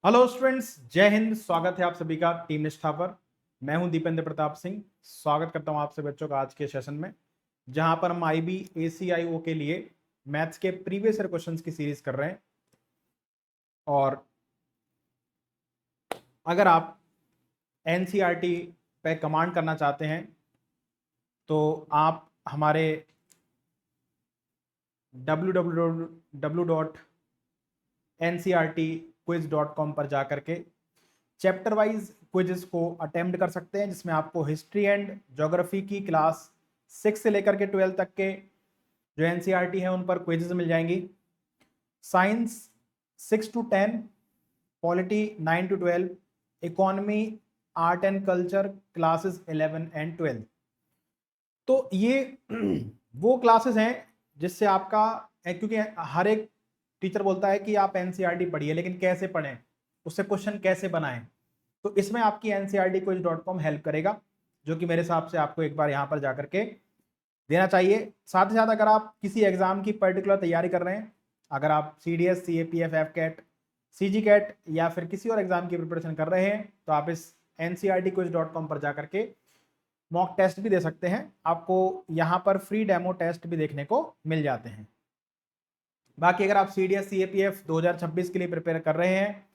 Hello students, जय हिंद। स्वागत है आप सभी का टीम निष्ठा पर। मैं हूं दीपेंद्र प्रताप सिंह। स्वागत करता हूं आपसे बच्चों का आज के सेशन में, जहां पर हम आईबी एसीआईओ के लिए मैथ्स के प्रीवियस ईयर क्वेश्चंस की सीरीज कर रहे हैं। और अगर आप एनसीईआरटी पे कमांड करना चाहते हैं तो आप हमारे www.ncrtquiz.com पर जा करके चैप्टर वाइज क्विजेस को अटेम्प्ट कर सकते हैं, जिसमें आपको हिस्ट्री एंड ज्योग्राफी की क्लास 6 से लेकर के 12 तक के जो एनसीईआरटी है उन पर क्विजेस मिल जाएंगी। Science 6 to 10, polity 9 to 12, economy, art and culture classes 11 and 12। तो ये वो क्लासेस हैं जिससे आपका, क्योंकि हर एक टीचर बोलता है कि आप एनसीईआरटी पढ़िए, लेकिन कैसे पढ़ें, उससे क्वेश्चन कैसे बनाएं। तो इसमें आपकी ncrtquiz.com हेल्प करेगा, जो कि मेरे हिसाब से आपको एक बार यहाँ पर जाकर के देना चाहिए। साथ ही साथ अगर आप किसी एग्जाम की पर्टिकुलर तैयारी कर रहे हैं, अगर आप CDS, CAPF, FCAT, CGCAT या फिर किसी और एग्जाम की प्रिपरेशन कर रहे हैं, तो आप इस ncrtquiz.com पर जाकर के मॉक टेस्ट भी दे सकते हैं। आपको यहाँ पर फ्री डेमो टेस्ट भी देखने को मिल जाते हैं। बाकी अगर आप CDS, CAPF 2026 के लिए प्रिपेयर कर रहे हैं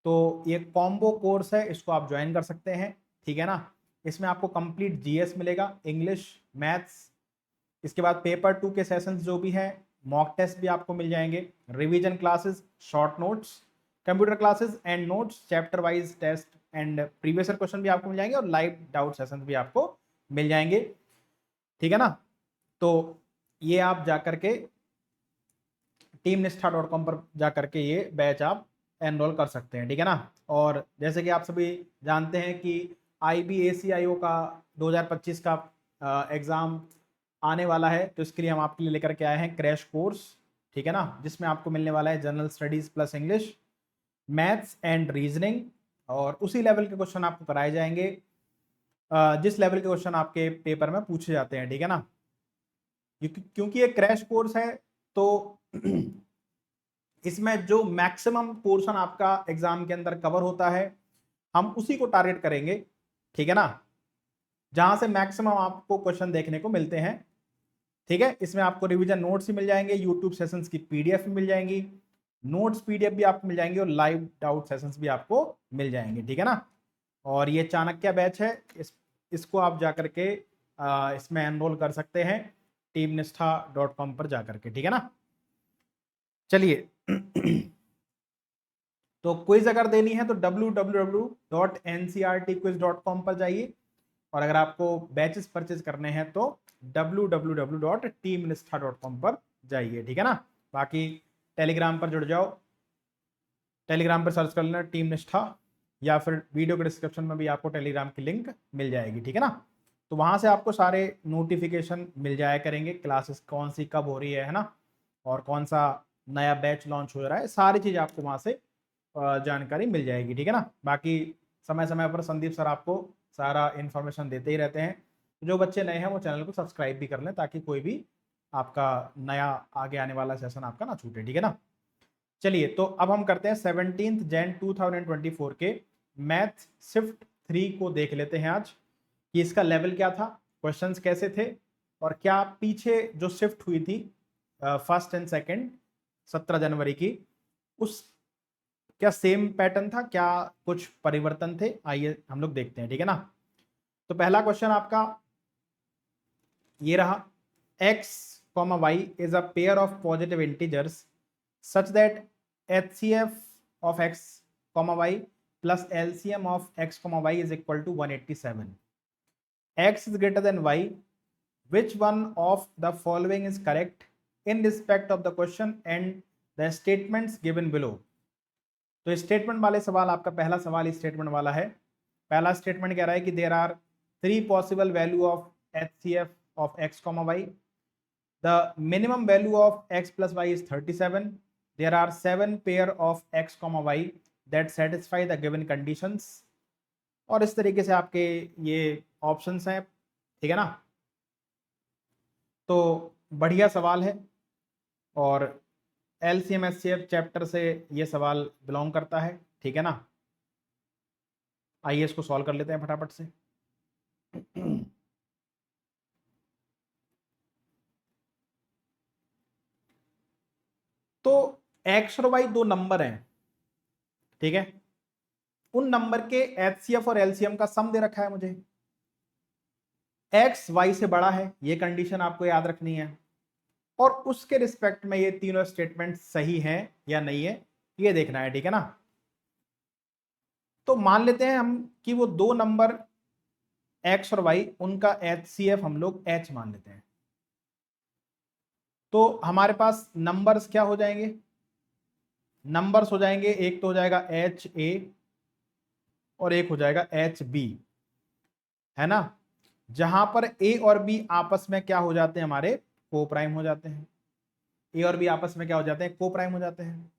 तो ये कॉम्बो कोर्स है, इसको आप ज्वाइन कर सकते हैं, ठीक है ना। इसमें आपको कंप्लीट जीएस मिलेगा, इंग्लिश, मैथ्स, इसके बाद पेपर 2 के सेशंस जो भी हैं, मॉक टेस्ट भी आपको मिल जाएंगे, revision classes, short notes, computer classes and notes, chapter wise test and previous year question भी आपको मिल जाएंगे और लाइव डाउट सेशन भी आपको मिल जाएंगे, ठीक है ना। तो ये आप जाकर के teamnistha.com पर जाकर के ये बैच आप एनरोल कर सकते हैं, ठीक है ना। और जैसे कि आप सभी जानते हैं कि IBACIO का 2025 का एग्ज़ाम आने वाला है, तो इसके लिए हम आपके लिए लेकर के आए हैं क्रैश कोर्स, ठीक है ना, जिसमें आपको मिलने वाला है general studies plus English, maths and reasoning, और उसी लेवल के क्वेश्चन आपको कराए जाएंगे जिस लेवल के क्वेश्चन आपके पेपर में पूछे जाते हैं, ठीक है ना। क्योंकि ये क्रैश कोर्स है तो इसमें जो मैक्सिमम पोर्शन आपका एग्जाम के अंदर कवर होता है, हम उसी को टारगेट करेंगे, ठीक है ना, जहां से मैक्सिमम आपको क्वेश्चन देखने को मिलते हैं, ठीक है। इसमें आपको रिवीजन नोट्स भी मिल जाएंगे, यूट्यूब सेशंस की PDF भी मिल जाएंगी, नोट्स PDF भी आपको मिल जाएंगे और लाइव डाउट सेशंस भी आपको मिल जाएंगे, ठीक है ना। और ये चाणक्य बैच है, इसको आप जाकर के इसमें एनरोल कर सकते हैं teamnistha.com पर जाकर के, ठीक है ना। चलिए तो क्विज अगर देनी है तो www.ncrtquiz.com पर जाइए, और अगर आपको बैचेस परचेज करने हैं तो www.teamnistha.com पर जाइए, ठीक है ना। बाकी टेलीग्राम पर जुड़ जाओ, टेलीग्राम पर सर्च कर लेना टीम निष्ठा, या फिर वीडियो के डिस्क्रिप्शन में भी आपको टेलीग्राम की लिंक मिल जाएगी, ठीक है ना। तो वहां से आपको सारे नोटिफिकेशन मिल जाया करेंगे, क्लासेस कौन सी कब हो रही है ना, और कौन सा नया बैच लॉन्च हो रहा है, सारी चीज़ आपको वहां से जानकारी मिल जाएगी, ठीक है ना। बाकी समय समय पर संदीप सर आपको सारा इन्फॉर्मेशन देते ही रहते हैं। जो बच्चे नए हैं वो चैनल को सब्सक्राइब भी कर लें, ताकि कोई भी आपका नया आगे आने वाला सेशन आपका ना छूटे, ठीक है ना। चलिए तो अब हम करते हैं 17 जैन 2024 के मैथ शिफ्ट 3 को देख लेते हैं आज, कि इसका लेवल क्या था, क्वेश्चंस कैसे थे, और क्या पीछे जो शिफ्ट हुई थी फर्स्ट एंड सेकंड 17 जनवरी की, उस क्या सेम पैटर्न था, क्या कुछ परिवर्तन थे, आइए हम लोग देखते हैं, ठीक है ना। तो पहला क्वेश्चन आपका ये रहा, x, y is a pair of positive integers such that HCF of x, y plus LCM of x, y is equal to 187. x is greater than y. Which one of the following is correct in respect of the question and the statements given below? तो statement वाले सवाल, आपका पहला सवाल statement वाला है। पहला statement कह रहा है कि there are 3 possible value of HCF of x, y. The minimum value of x plus y is 37. There are 7 pair of x, y that satisfy the given conditions. और इस तरीके से आपके ये ऑप्शंस हैं, ठीक है ना। तो बढ़िया सवाल है, और LCM HCF चैप्टर से ये सवाल बिलोंग करता है, ठीक है ना। आइए इसको सॉल्व कर लेते हैं फटाफट से। तो एक्स और वाई दो नंबर हैं, ठीक है। उन नंबर के एचसीएफ और एलसीएम का सम दे रखा है मुझे। एक्स वाई से बड़ा है, ये कंडीशन आपको याद रखनी है, और उसके रिस्पेक्ट में ये तीनों स्टेटमेंट सही हैं या नहीं है, ये देखना है, ठीक है ना। तो मान लेते हैं हम कि वो दो नंबर एक्स और वाई, उनका एचसीएफ हम लोग एच मान लेते हैं। तो हमारे पास नंबर्स क्या हो जाएंगे, नंबर्स हो जाएंगे, एक तो हो जाएगा एच ए और एक हो जाएगा एच बी, है ना। जहां पर ए और बी आपस में क्या हो जाते हैं, हमारे को प्राइम हो जाते हैं। ए और बी आपस में क्या हो जाते हैं, को प्राइम हो जाते हैं।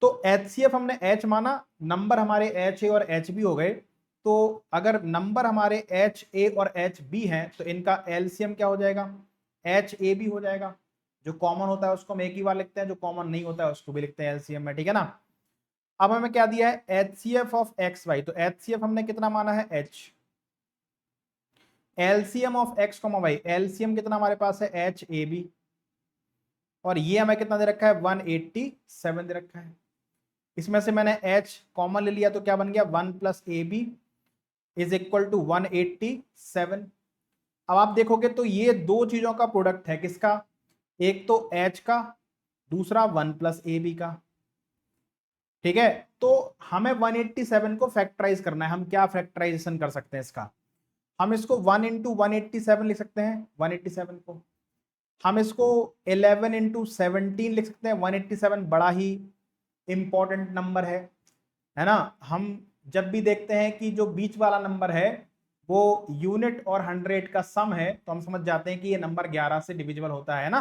तो एचसीएफ हमने एच माना, नंबर हमारे एच ए और एच बी हो गए। तो अगर नंबर हमारे एच ए और एच बी हैं तो इनका एलसीएम क्या हो जाएगा, एच ए बी हो जाएगा। जो कॉमन होता है उसको हम एक ही बार लिखते हैं, जो कॉमन नहीं होता है उसको भी लिखते हैं एलसीएम में, ठीक है ना। अब हमें क्या दिया है, एचसीएफ ऑफ एक्स वाई, तो एचसीएफ हमने कितना माना है, H. LCM of x comma y, LCM कितना हमारे पास है, एच ए बी, और ये हमें कितना दे रखा है, 187 दे रखा है। इसमें से मैंने h कॉमन ले लिया तो क्या बन गया, 1 plus A B is equal to 187। अब आप देखोगे तो ये दो चीजों का प्रोडक्ट है, किसका, एक तो h का, दूसरा 1 प्लस ए बी का, ठीक है। तो हमें 187 को फैक्टराइज करना है। हम क्या फैक्टराइजेशन कर सकते हैं इसका, हम इसको 1 इंटू 187 लिख सकते हैं, 187 को। हम इसको 11 इंटू 17 लिख सकते हैं, 187 बड़ा ही इंपॉर्टेंट नंबर है ना। हम जब भी देखते हैं कि जो बीच वाला नंबर है वो यूनिट और 100 का सम है, तो हम समझ जाते हैं कि ये नंबर 11 से डिविजिबल होता है ना।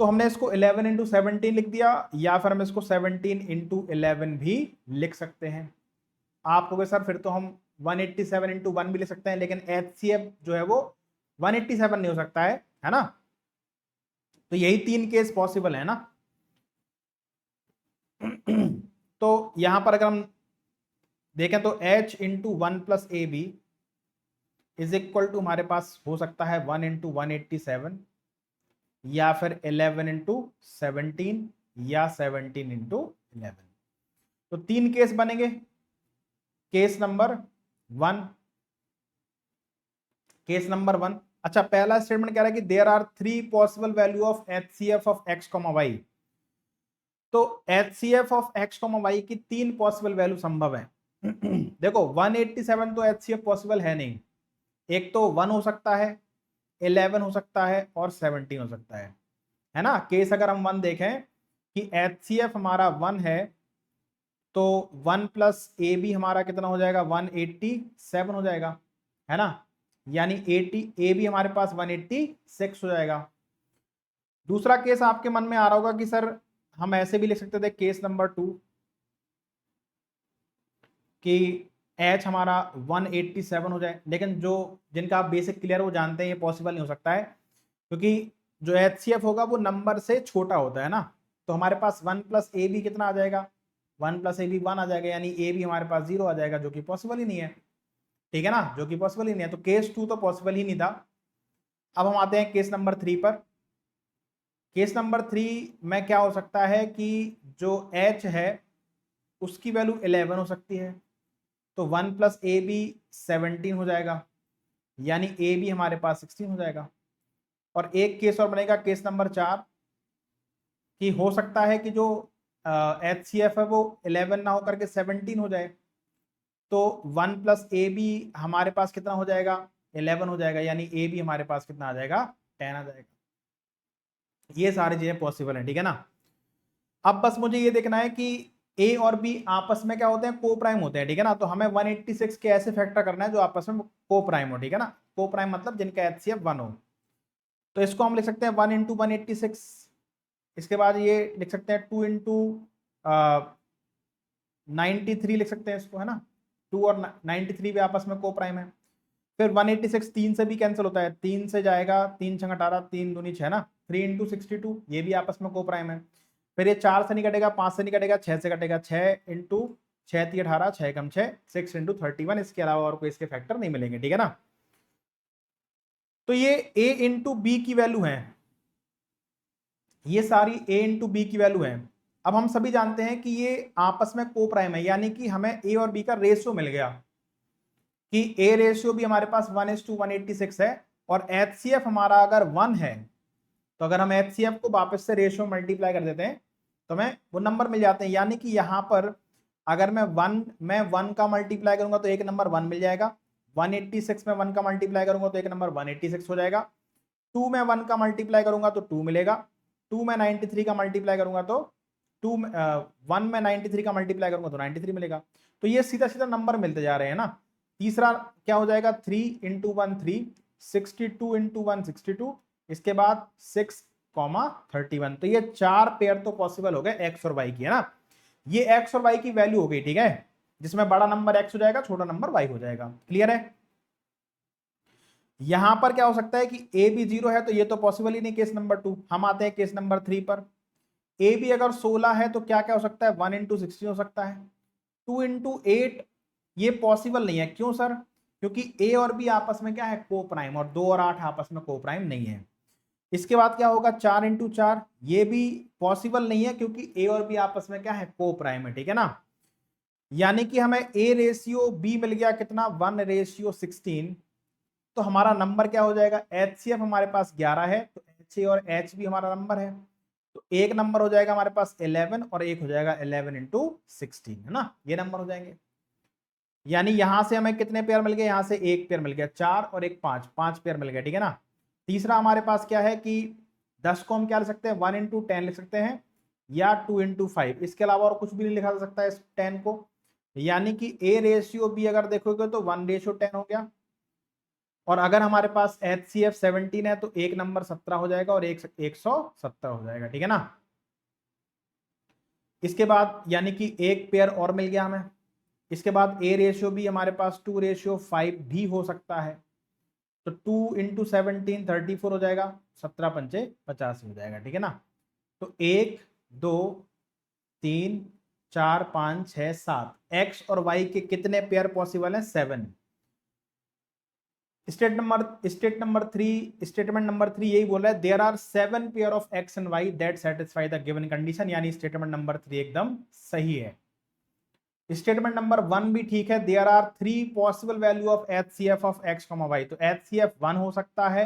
तो हमने इसको 11 इंटू 17 लिख दिया, या फिर हम इसको 17 इंटू 11 भी लिख सकते हैं। आप कहोगे सर फिर तो हम 187 इंटू 1 भी लिख सकते हैं, लेकिन एचसीएफ जो है वो 187 नहीं हो सकता है ना। तो यही तीन केस पॉसिबल है ना। तो यहां पर अगर हम देखें तो h into 1 plus A B is equal to हमारे पास हो सकता है 1 इंटू 187, या फिर 11 इंटू 17, या 17 इंटू 11। तो तीन केस बनेंगे। केस नंबर 1, केस नंबर 1, अच्छा पहला स्टेटमेंट कह रहा है कि there are 3 possible value of HCF of x comma y. तो HCF of x comma y की 3 पॉसिबल वैल्यू संभव है। देखो 187 तो एचसीएफ पॉसिबल है नहीं, एक तो 1 हो सकता है, 11 हो सकता है, और 17 हो सकता है ना। केस अगर हम 1 देखें कि एचसीएफ हमारा 1 है, तो 1 प्लस ए बी हमारा कितना हो जाएगा, 187 हो जाएगा, है ना। यानी 80 ए बी हमारे पास 186 हो जाएगा। दूसरा केस आपके मन में आ रहा होगा कि सर हम ऐसे भी लिख सकते थे, केस नंबर 2, कि एच हमारा 187 हो जाए, लेकिन जो जिनका आप बेसिक क्लियर वो जानते हैं ये पॉसिबल नहीं हो सकता है, क्योंकि जो एचसीएफ होगा वो नंबर से छोटा होता है ना। तो हमारे पास 1 प्लस ए बी कितना आ जाएगा, 1 प्लस ए बी 1 आ जाएगा, यानी ए बी हमारे पास 0 आ जाएगा, जो कि पॉसिबल ही नहीं है, ठीक है ना, जो कि पॉसिबल ही नहीं है। तो केस 2 तो पॉसिबल ही नहीं था। अब हम आते हैं केस नंबर 3 पर। केस नंबर 3 में क्या हो सकता है कि जो एच है उसकी वैल्यू 11 हो सकती है, तो 1 प्लस ए बी 17 हो जाएगा, यानी ए बी हमारे पास 16 हो जाएगा। और एक केस और बनेगा, केस नंबर 4, कि हो सकता है कि जो एच सी एफ है वो 11 ना होकर के 17 हो जाए, तो 1 प्लस ए बी हमारे पास कितना हो जाएगा, 11 हो जाएगा, यानी ए बी हमारे पास कितना आ जाएगा, 10 आ जाएगा। ये सारी चीजें पॉसिबल है, ठीक है ना। अब बस मुझे ये देखना है कि ए और बी आपस में क्या होते हैं, को प्राइम होते हैं, ठीक है ना। तो हमें 186 के ऐसे फैक्टर करना है जो आपस में को प्राइम हो, ठीक है ना। को प्राइम मतलब जिनका एचसीएफ 1 हो। तो इसको हम लिख सकते हैं 1 इंटू 186, इसके बाद ये लिख सकते हैं 2 इंटू 93 लिख सकते हैं इसको, है ना। 2 और 93 भी आपस में को प्राइम है। फिर 186 3 से भी कैंसिल होता है, 3 से जाएगा, 3 छंग 18, 3 दूनी 6 ना। 3 इंटू 62 ये भी आपस में को प्राइम है। फिर ये 4 से नहीं कटेगा, 5 से नहीं कटेगा, 6 से कटेगा, 6 इंटू 6 × 18, 6 कम 6, 6 इंटू 31। इसके अलावा और कोई इसके फैक्टर नहीं मिलेंगे, ठीक है ना। तो ये a इंटू बी की वैल्यू है, ये सारी a इंटू बी की वैल्यू है। अब हम सभी जानते हैं कि ये आपस में को प्राइम है, यानी कि हमें a और b का रेशियो मिल गया कि a रेशियो भी हमारे पास 1:186 है, और HCF हमारा अगर 1 है तो अगर हम HCF को वापस से रेशियो मल्टीप्लाई कर देते हैं तो हमें वो नंबर मिल जाते हैं। यानी कि यहाँ पर अगर मैं 1 का मल्टीप्लाई करूंगा तो एक नंबर 1 मिल जाएगा, 186 में 1 का मल्टीप्लाई करूंगा तो एक नंबर 186 हो जाएगा, 2 में 1 का मल्टीप्लाई करूंगा तो 2 मिलेगा, 2 में 93 का मल्टीप्लाई करूंगा तो 1 में 93 का मल्टीप्लाई करूंगा तो 93 मिलेगा। तो ये सीधा सीधा नंबर मिलते जा रहे हैं ना। तीसरा क्या हो जाएगा, 3 इंटू 1 3, 62 इंटू 1 62, इसके बाद 6, 31। तो ये 4 पेयर तो पॉसिबल हो गए एक्स और वाई की, है ना। ये एक्स और वाई की वैल्यू हो गई, ठीक है, जिसमें बड़ा नंबर एक्स हो जाएगा, छोटा नंबर वाई हो जाएगा। क्लियर है। यहां पर क्या हो सकता है कि ए भी 0 है, तो ये तो पॉसिबल ही नहीं, केस नंबर 2। हम आते हैं केस नंबर 3 पर। ए भी अगर 16 है तो क्या क्या हो सकता है, 1 इंटू 16 हो सकता है, 2 इंटू 8 ये पॉसिबल नहीं है। क्यों सर, क्योंकि ए और बी आपस में क्या है, को प्राइम, और 2 और 8 आपस में को प्राइम नहीं है। इसके बाद क्या होगा, 4 इंटू 4, ये भी पॉसिबल नहीं है क्योंकि ए और बी आपस में क्या है, को प्राइम है, ठीक है ना। यानी कि हमें ए रेशियो बी मिल गया कितना, 1:16। तो हमारा नंबर क्या हो जाएगा, HCF हमारे पास 11 है, तो HA और H भी हमारा नंबर है, तो एक नंबर हो जाएगा हमारे पास 11 और एक हो जाएगा 11 इंटू 16, है ना, ये नंबर हो जाएंगे। यानी यहां से हमें कितने पेयर मिल गए, यहां से एक पेयर मिल गया, 4 और एक 5, 5 पेयर मिल गए, ठीक है ना। तीसरा हमारे पास क्या है कि 10 को हम क्या लिख सकते हैं, 1 इंटू 10 लिख सकते हैं, या 2 इंटू 5, इसके अलावा और कुछ भी नहीं लिखा जा सकता है इस 10 को। यानी कि ए रेशियो बी अगर देखोगे तो 1:10 हो गया, और अगर हमारे पास HCF 17 है तो एक नंबर 17 हो जाएगा और एक 170 हो जाएगा, ठीक है ना। इसके बाद यानी कि एक पेयर और मिल गया हमें। इसके बाद ए रेशियो भी हमारे पास 2:5 भी हो सकता है, तो 2 इंटू 17 34 हो जाएगा, 17 पंचे 50 हो जाएगा, ठीक है ना। तो 1 2 3 4 5 6 7 एक्स और वाई के कितने पेयर पॉसिबल हैं, 7। स्टेटमेंट नंबर 3 यही बोल रहा है, there are 7 pair of x and y that satisfy the given condition, यानी स्टेटमेंट नंबर 3 एकदम सही है। स्टेटमेंट नंबर 1 भी ठीक है, there are 3 possible value of HCF of x, y. तो HCF 1 हो सकता है,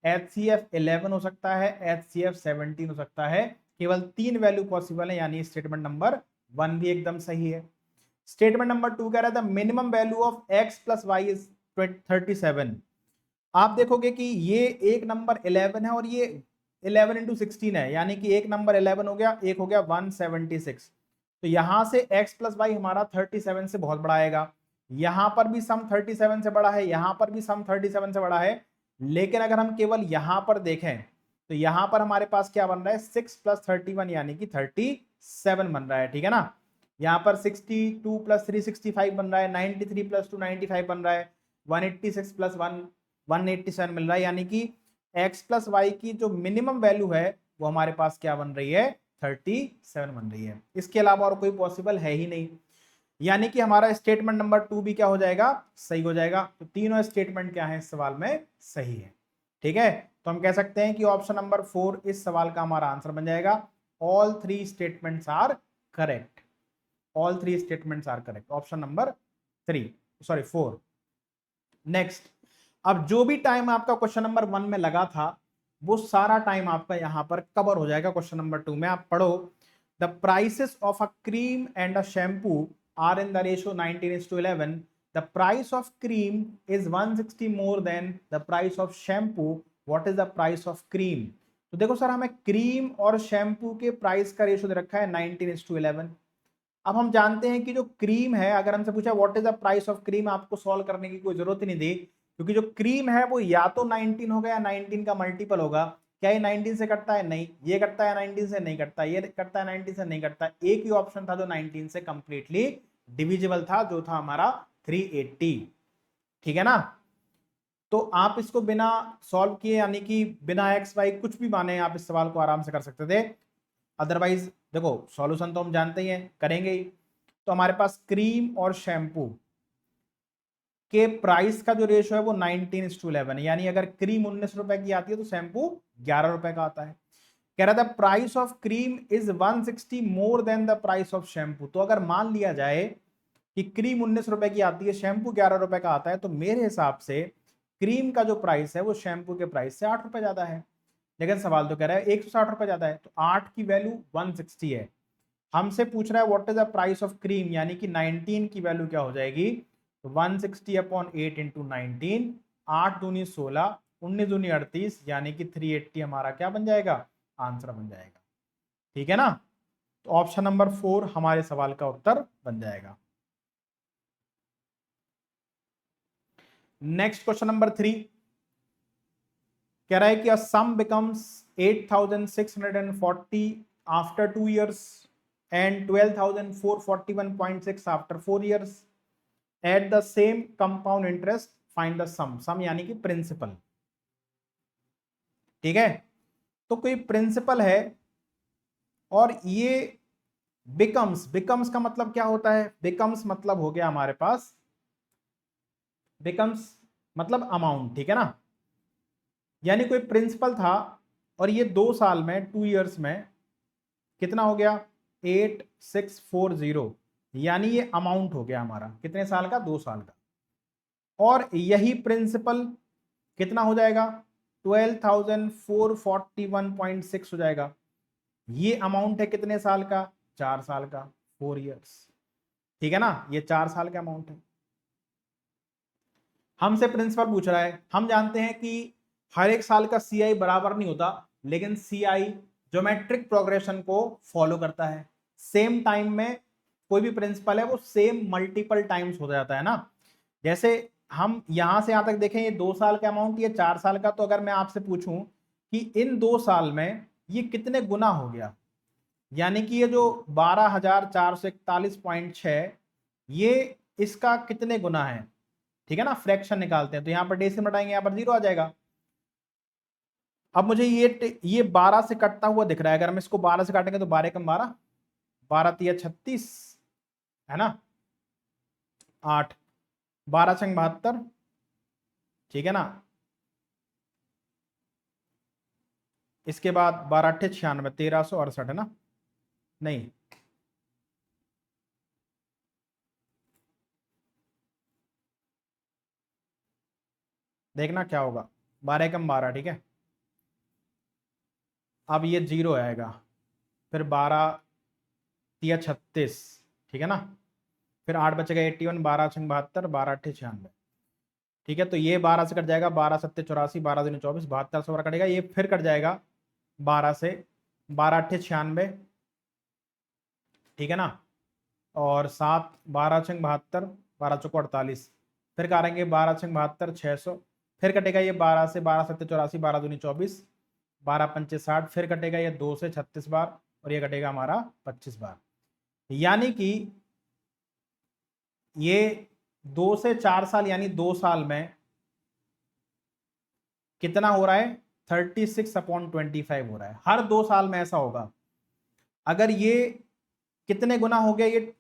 HCF 11 हो सकता है, HCF 17 हो सकता है, केवल 3 वैल्यू पॉसिबल है, यानी स्टेटमेंट नंबर 1 भी एकदम सही है। स्टेटमेंट नंबर 2 कह रहा था minimum value of x plus y is 37। To देखोगे कि ये एक नंबर 11 है और ये 11 इंटू 16 है, यानी कि एक नंबर 11 हो गया, एक हो गया 176। तो यहां से x प्लस वाई हमारा 37 से बहुत बड़ा आएगा, यहां पर भी सम 37 से बड़ा है, यहां पर भी सम 37 से बड़ा है। लेकिन अगर हम केवल यहां पर देखें तो यहां पर हमारे पास क्या बन रहा है, 6 प्लस 31 यानी कि 37 बन रहा है, ठीक है ना। यहाँ पर 62 प्लस 3 65 बन रहा है, 93 प्लस 2 95 बन रहा है, 186 प्लस 1 187 मिल रहा है, यानी कि x प्लस वाई की जो मिनिमम वैल्यू है वो हमारे पास क्या बन रही है, 37 बन रही है। इसके अलावा और कोई पॉसिबल है ही नहीं, यानी कि हमारा स्टेटमेंट नंबर 2 भी क्या हो जाएगा, सही हो जाएगा। तो तीनों स्टेटमेंट क्या है इस सवाल में, सही है, ठीक है। तो हम कह सकते हैं कि ऑप्शन नंबर 4 इस सवाल का हमारा आंसर बन जाएगा। All 3 statements are correct, all 3 statements are correct, option number 4। Next, अब जो भी टाइम आपका क्वेश्चन नंबर 1 में लगा था वो सारा टाइम आपका यहां पर कवर हो जाएगा क्वेश्चन नंबर 2 में। आप पढ़ो, the prices of a cream and a shampoo are in the ratio 19:11। The price of cream is 160 more than the price of shampoo, what is the price of cream. तो देखो sir, हमें cream और shampoo के price का ratio दे रखा है 19:11। अब हम जानते हैं कि जो क्रीम है, अगर हमसे पूछा what is the price of cream, आपको सॉल्व करने की कोई जरूरत ही नहीं थी, क्योंकि जो क्रीम है वो या तो 19 होगा या 19 का मल्टीपल होगा। क्या ये 19 से कटता है, नहीं। ये कटता है 19 से, नहीं कटता। ये कटता है 19 से, नहीं कटता। एक ही ऑप्शन था जो 19 से कंप्लीटली डिविजिबल था, जो था हमारा 380, ठीक है ना। तो आप इसको बिना सॉल्व किए, यानी कि बिना एक्स वाई कुछ भी माने, आप इस सवाल को आराम से कर सकते थे। अदरवाइज देखो सॉल्यूशन तो हम जानते ही हैं, करेंगे ही। तो हमारे पास क्रीम और शैम्पू के प्राइस का जो रेशियो है वो 19:11, यानी अगर क्रीम 19 रुपए की आती है तो शैम्पू 11 रुपए का आता है। कह रहा था price of cream is 160 more than the price of shampoo. तो अगर मान लिया जाए कि क्रीम 19 रुपए की आती है, शैम्पू 11 रुपए का आता है, तो मेरे हिसाब से क्रीम का जो प्राइस है वो शैम्पू के प्राइस से 8 रुपए ज्यादा है। लेकिन सवाल तो कह रहा है 160 रुपए ज्यादा है, तो 8 की वैल्यू 160 है। हमसे पूछ रहा है what is the price of cream, यानी कि 19 की वैल्यू क्या हो जाएगी, तो 160/8 इंटू 19, 8 दूनी 16, 19 दूनी 38, यानी कि 380 हमारा क्या बन जाएगा, आंसर बन जाएगा। ठीक है ना, तो ऑप्शन नंबर 4 हमारे सवाल का उत्तर बन जाएगा। नेक्स्ट क्वेश्चन नंबर 3 कह रहा है कि sum becomes 8640 after 2 years and 12,441.6 after 4 years at the same compound interest, find the sum यानी कि प्रिंसिपल। ठीक है, तो कोई प्रिंसिपल है और ये बिकम्स का मतलब क्या होता है, बिकम्स मतलब हो गया हमारे पास, बिकम्स मतलब अमाउंट। ठीक है ना, यानी कोई प्रिंसिपल था और ये 2 साल में 2 years में कितना हो गया 8640, यानी ये अमाउंट हो गया हमारा कितने साल का, 2 साल का। और यही प्रिंसिपल कितना हो जाएगा 12,441.6 हो जाएगा। ये अमाउंट है कितने साल का, 4 साल का, 4 years। ठीक है ना, ये 4 साल का अमाउंट है। हमसे प्रिंसिपल पूछ रहा है, हम जानते हैं कि हर एक साल का सीआई बराबर नहीं होता, लेकिन सीआई ज्योमेट्रिक प्रोग्रेशन को फॉलो करता है। सेम टाइम में कोई भी प्रिंसिपल है वो सेम मल्टीपल टाइम्स हो जाता है ना। जैसे हम यहां से यहां तक देखें, ये 2 साल का अमाउंट, ये 4 साल का, तो अगर मैं आपसे पूछूं कि इन 2 साल में ये कितने गुना हो गया, यानी कि ये जो 12,441.6 ये इसका कितने गुना है। ठीक है ना, फ्रैक्शन निकालते हैं तो यहां पर डेसिमल हटाएंगे, यहां पर 0 आ जाएगा। अब मुझे ये 12 से कटता हुआ दिख रहा है, अगर हम इसको 12 से काटेंगे तो 12 कम 12, 12 तिया 36 है ना, 8, 12 छंग 72। ठीक है ना, इसके बाद 12 अट्ठे 96, 1368 है ना, नहीं देखना क्या होगा, 12 कम 12। ठीक है, अब ये 0 आएगा, फिर 12 तिया 36। ठीक है ना, फिर 8 बचेगा 81, 12 छंग 72, 12 अट्ठे 96। ठीक है, तो ये 12 से कट जाएगा, 12 सत्ते 84, 12 दूनी 24, 72 से कटेगा, ये फिर कट जाएगा 12 से, 12 अट्ठे 96। ठीक है ना, और 7, 12 छंग 72, 12 चौको 48, फिर काटेंगे 12 छंग 72, 600, फिर कटेगा ये 12 से, 12 सत्ते 84, 12 दूनी 24, 12 पंचे 60, फिर कटेगा ये 2 से 36 बार, और ये कटेगा हमारा 25 बार। यानी कि ये 2 से 4 साल यानी 2 साल में कितना हो रहा है 36/25 हो रहा है। हर 2 साल में ऐसा होगा। अगर ये कितने गुना हो गया, ये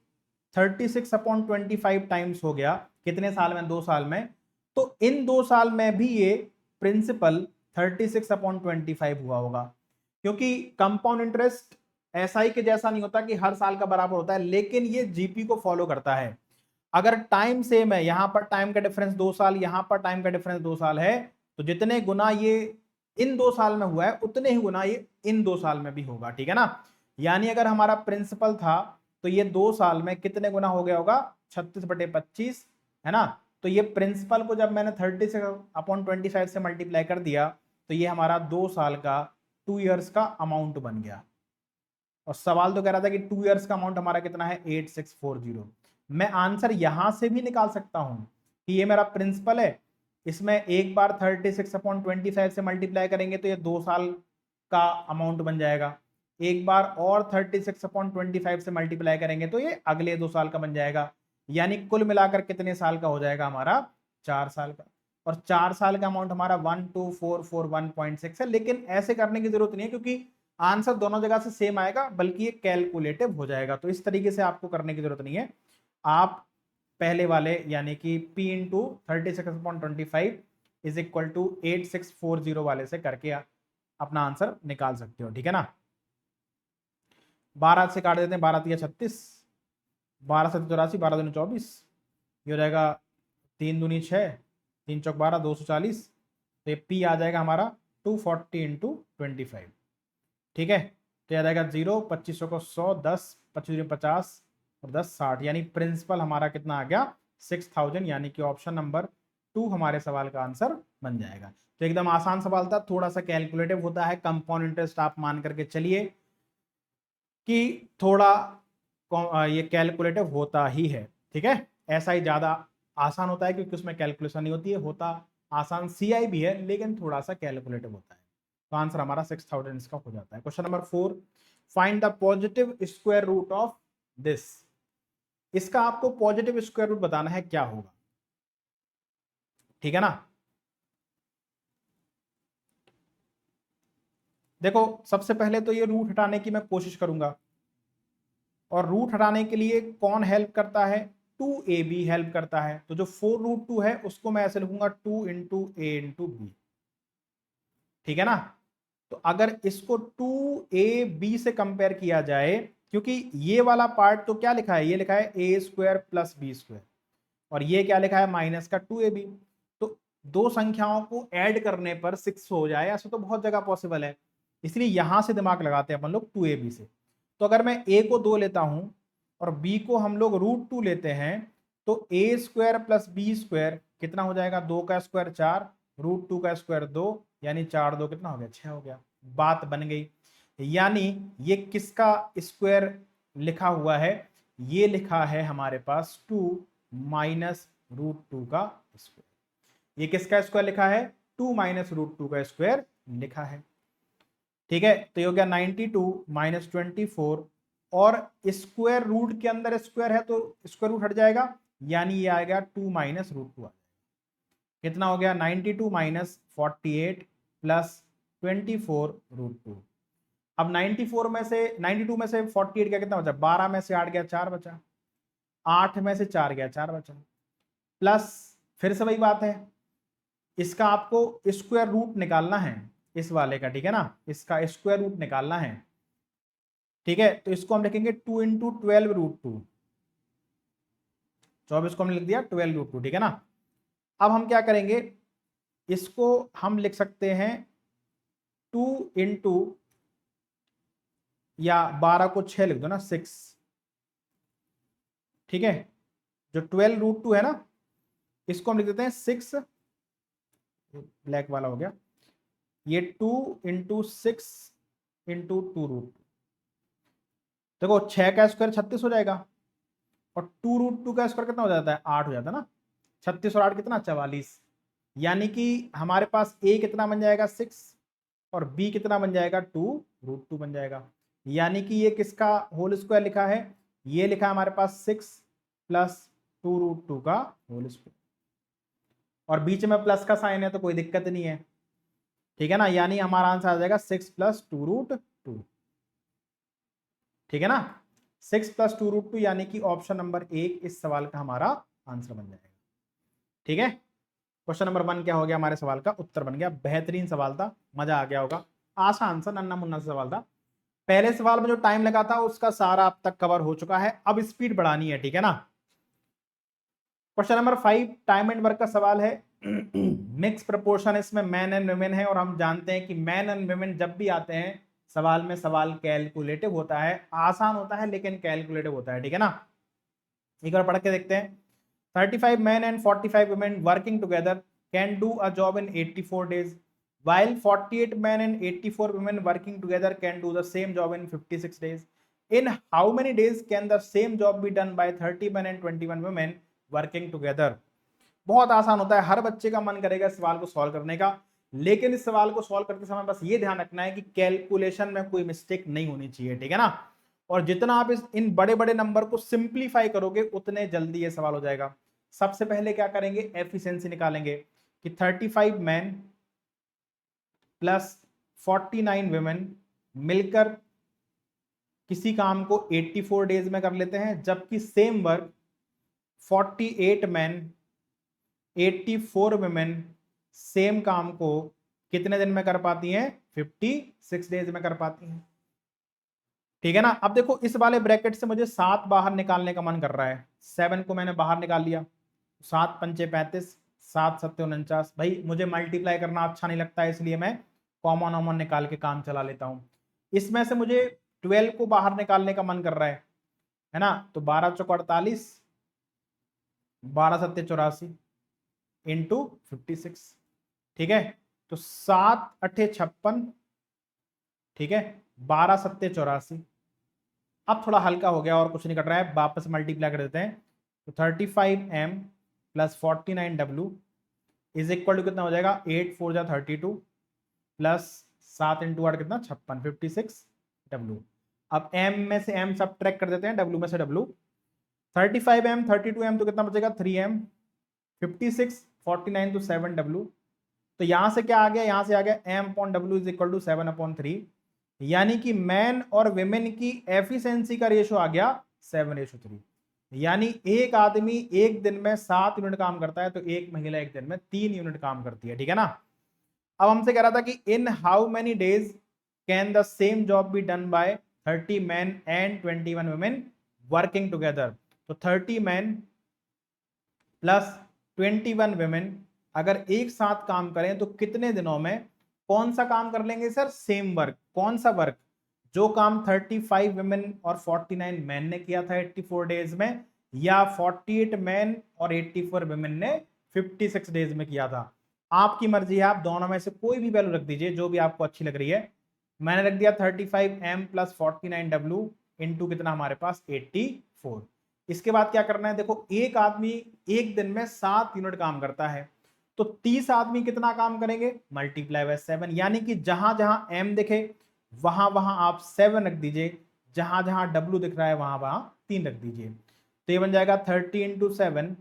36/25 टाइम्स हो गया कितने साल में, 2 साल में, तो इन 2 साल में भी ये प्रिंसिपल 36/25 हुआ होगा। क्योंकि कंपाउंड इंटरेस्ट एसआई के जैसा नहीं होता कि हर साल का बराबर होता है, लेकिन ये जीपी को फॉलो करता है। अगर टाइम सेम है, यहां पर टाइम का डिफरेंस 2 साल, यहां पर टाइम का डिफरेंस 2 साल है, तो जितने गुना ये इन 2 साल में हुआ है उतने ही गुना ये इन 2 साल में भी होगा। ठीक है ना, यानी अगर हमारा प्रिंसिपल था तो ये 2 साल में कितने गुना हो गया होगा, 36/25 है ना। तो ये प्रिंसिपल को जब मैंने 36/25 से मल्टीप्लाई कर दिया तो ये हमारा 2 साल का 2 years का अमाउंट बन गया। और सवाल तो कह रहा था कि 2 years का अमाउंट हमारा कितना है 8640। मैं आंसर यहां से भी निकाल सकता हूं कि ये मेरा प्रिंसिपल है, इसमें एक बार 36/25 से मल्टीप्लाई करेंगे तो ये 2 साल का अमाउंट बन जाएगा, एक बार और 36/25 से मल्टीप्लाई करेंगे तो ये अगले 2 साल का बन जाएगा। यानी कुल मिलाकर कितने साल का हो जाएगा हमारा, 4 साल का। और 4 साल का अमाउंट हमारा 12441.6 है। लेकिन ऐसे करने की जरूरत नहीं है, क्योंकि आंसर दोनों जगह से सेम आएगा, बल्कि ये कैलकुलेटिव हो जाएगा। तो इस तरीके से आपको करने की जरूरत नहीं है, आप पहले वाले यानी कि P into 36/25 is equal to 8640 वाले से करके अपना आंसर निकाल सकते हो, ठीक है ना। 12 से काट देते हैं, 12 3 36, 12 7 84, 12 दूनी 24, ये हो जाएगा 3 दूनी 6, 3 चौक 12, 240। तो ये P आ जाएगा हमारा 240 इंटू 25, ठीक है। तो याद आएगा 0, 2500 को 100, 10, 25 50 और 10 60, यानी प्रिंसिपल हमारा कितना आ गया 6000, यानी कि ऑप्शन नंबर 2 हमारे सवाल का आंसर बन जाएगा। तो एकदम आसान सवाल था, थोड़ा सा कैलकुलेटिव होता है, कंपाउंड इंटरेस्ट आप मान करके चलिए कि थोड़ा ये कैलकुलेटिव होता ही है, ठीक है। ऐसा ही ज्यादा आसान होता है क्योंकि उसमें कैलकुलेशन नहीं होती है, होता आसान CI भी है लेकिन थोड़ा सा कैलकुलेटिव होता है। तो आंसर हमारा 6000 इसका हो जाता है। Question number 4, find the positive square root of this. इसका आपको पॉजिटिव स्क्वायर रूट बताना है क्या होगा, ठीक है ना। देखो सबसे पहले तो ये रूट हटाने की मैं कोशिश करूंगा, और रूट हटाने के लिए कौन हेल्प करता है, 2ab हेल्प करता है। तो जो 4√2 है उसको मैं ऐसे लिखूंगा 2 इंटू a इंटू बी, ठीक है ना। तो अगर इसको 2ab से कंपेयर किया जाए, क्योंकि ये वाला पार्ट तो क्या लिखा है, ये लिखा है a square plus B square, और ये क्या लिखा है माइनस का 2ab। तो दो संख्याओं को ऐड करने पर 6 हो जाए, ऐसा तो बहुत जगह पॉसिबल है, इसलिए यहां से दिमाग लगाते हैं अपन लोग 2ab से। तो अगर मैं a को 2 लेता हूं और b को हम लोग √2 लेते हैं, तो a square plus B square कितना हो जाएगा, 2 का स्क्वायर 4, √2 का स्क्वायर 2, यानी 4 2 कितना हो गया 6 हो गया, बात बन गई। यानी ये किसका स्क्वायर लिखा हुआ है, ये लिखा है हमारे पास 2 माइनस √2 का स्क्वायर। ये किसका स्क्वायर लिखा है, 2 माइनस √2 का स्क्वायर लिखा है, ठीक है। तो ये हो गया 92 माइनस 24, और स्क्वायर रूट के अंदर स्क्वायर है तो स्क्वायर रूट हट जाएगा, यानी ये आएगा 2 माइनस √2। कितना हो गया 92 माइनस 48 प्लस 24√2। अब 94 में से 92 में से 48 गया कितना बचा, 12 में से 8 गया 4 बचा, 8 में से 4 गया 4 बचा, प्लस फिर से वही बात है, इसका आपको स्क्वायर रूट निकालना है इस वाले का, ठीक है ना, इसका स्क्वायर रूट निकालना है, ठीक है। तो इसको हम लिखेंगे 2 इंटू 12√2, 24 को हमने लिख दिया 12√2, ठीक है ना। अब हम क्या करेंगे, इसको हम लिख सकते हैं 2 इंटू, या 12 को 6 लिख दो ना 6, ठीक है। जो 12√2 है ना, इसको हम लिख देते हैं 6, ब्लैक वाला हो गया, ये 2 इंटू 6 इंटू 2√2। देखो 6 का स्क्वायर 36 हो जाएगा, और 2√2 का स्क्वायर कितना हो जाता है 8 हो जाता है ना, 36 और 8 कितना 44, यानी कि हमारे पास a कितना बन जाएगा 6, और b कितना बन जाएगा 2√2 बन जाएगा। यानी कि ये किसका होल स्क्वायर लिखा है, ये लिखा है हमारे पास 6 प्लस 2√2 का होल स्क्वायर, और बीच में प्लस का साइन है तो कोई दिक्कत नहीं है, ठीक है ना। यानी हमारा आंसर आ जाएगा 6 प्लस 2√2, ठीक है ना। 6 प्लस 2√2, यानी कि ऑप्शन नंबर 1 इस सवाल का हमारा आंसर बन जाएगा, ठीक है। क्वेश्चन नंबर 1 क्या हो गया, हमारे सवाल का उत्तर बन गया। बेहतरीन सवाल था, मजा आ गया होगा, आसान सा नन्ना मुन्ना सा सवाल था। पहले सवाल में जो टाइम लगा था उसका सारा अब तक कवर हो चुका है, अब स्पीड बढ़ानी है, ठीक है ना। Question number 5 time and work का सवाल है। मिक्स प्रपोर्शन इसमें मैन एंड वुमेन है, और हम जानते हैं कि मैन एंड वुमेन जब भी आते हैं सवाल में, सवाल कैलकुलेटिव होता है, आसान होता है लेकिन कैलकुलेटिव होता है, ठीक है ना। एक बार पढ़ के देखते हैं। 35 men and 45 women working together can do a job in 84 days, while 48 men and 84 women working together can do the same job in 56 days. In how many days can the same job be done by 30 men and 21 women working together? बहुत आसान होता है, हर बच्चे का मन करेगा इस सवाल को सॉल्व करने का, लेकिन इस सवाल को सॉल्व करते समय बस ये ध्यान रखना है कि कैलकुलेशन में कोई मिस्टेक नहीं होनी चाहिए, ठीक है ना। और जितना आप इन बड़े बड़े नंबर को सिंप्लीफाई करोगे उतने जल्दी ये सवाल हो जाएगा। सबसे पहले क्या करेंगे, एफिशिएंसी निकालेंगे कि 35 मैन प्लस 49 वुमेन मिलकर किसी काम को 84 डेज में कर लेते हैं, जबकि same work 48 man 84 women same काम को कितने दिन में कर पाती हैं? 56 डेज में कर पाती हैं। ठीक है ना। अब देखो इस वाले ब्रैकेट से मुझे 7 बाहर निकालने का मन कर रहा है। 7 को मैंने बाहर निकाल लिया, 7 पंचे 35, 7 सत्ते 49। भाई मुझे मल्टीप्लाई करना अच्छा नहीं लगता है, इसलिए मैं कॉमन ऑमन निकाल के काम चला लेता हूं। इसमें से मुझे 12 को बाहर निकालने का मन कर रहा है ना। तो 12 चौक 48, 12 सत्ते 84 इंटू 56। ठीक है, तो 7 अठे 56, ठीक है, 12 सत्ते 84। अब थोड़ा हल्का हो गया और कुछ नहीं कट रहा है, वापस मल्टीप्लाई कर देते हैं। तो 35m plus 49w is equal to कितना हो जाएगा? 8 4 जा 32 प्लस 7 इंटू 8 कितना? 56, 56w। अब m में से m सब्ट्रैक्ट कर देते हैं, w में से w। 35m 32m तो कितना बचेगा? 3m। 56 49 तो 7w। तो यहां से क्या आ गया? यहां से आ गया m upon w is equal to 7/3, यानी कि मैन और विमेन की एफिशिएंसी का रेशो आ गया 7:3। यानी एक आदमी एक दिन में 7 यूनिट काम करता है, तो एक महिला एक दिन में 3 यूनिट काम करती है। ठीक है ना। अब हमसे कह रहा था कि in how many days can the same job be done by 30 man and 21 women working together. तो 30 मैन प्लस 21 वुमेन अगर एक साथ काम करें तो कितने दिनों में कौन सा काम कर लेंगे सर? Same work. कौन सा वर्क? जो काम 35 वुमेन और 49 मैन ने किया था 84 डेज में, या 48 मैन और 84 वुमेन ने 56 डेज में किया था। आपकी मर्जी है, आप दोनों में से कोई भी वैल्यू रख दीजिए जो भी आपको अच्छी लग रही है। मैंने रख दिया 35m प्लस 49w इंटू कितना हमारे पास? 84। इसके बाद क्या करना है? देखो एक आदमी एक दिन में 7 यूनिट काम करता है, तो 30 आदमी कितना काम करेंगे? मल्टीप्लाई बाय 7, यानी कि जहां जहां m दिखे वहां वहां आप 7 रख दीजिए, जहां जहां w दिख रहा है वहां वहां 3 रख दीजिए। तो ये बन जाएगा 30 into 7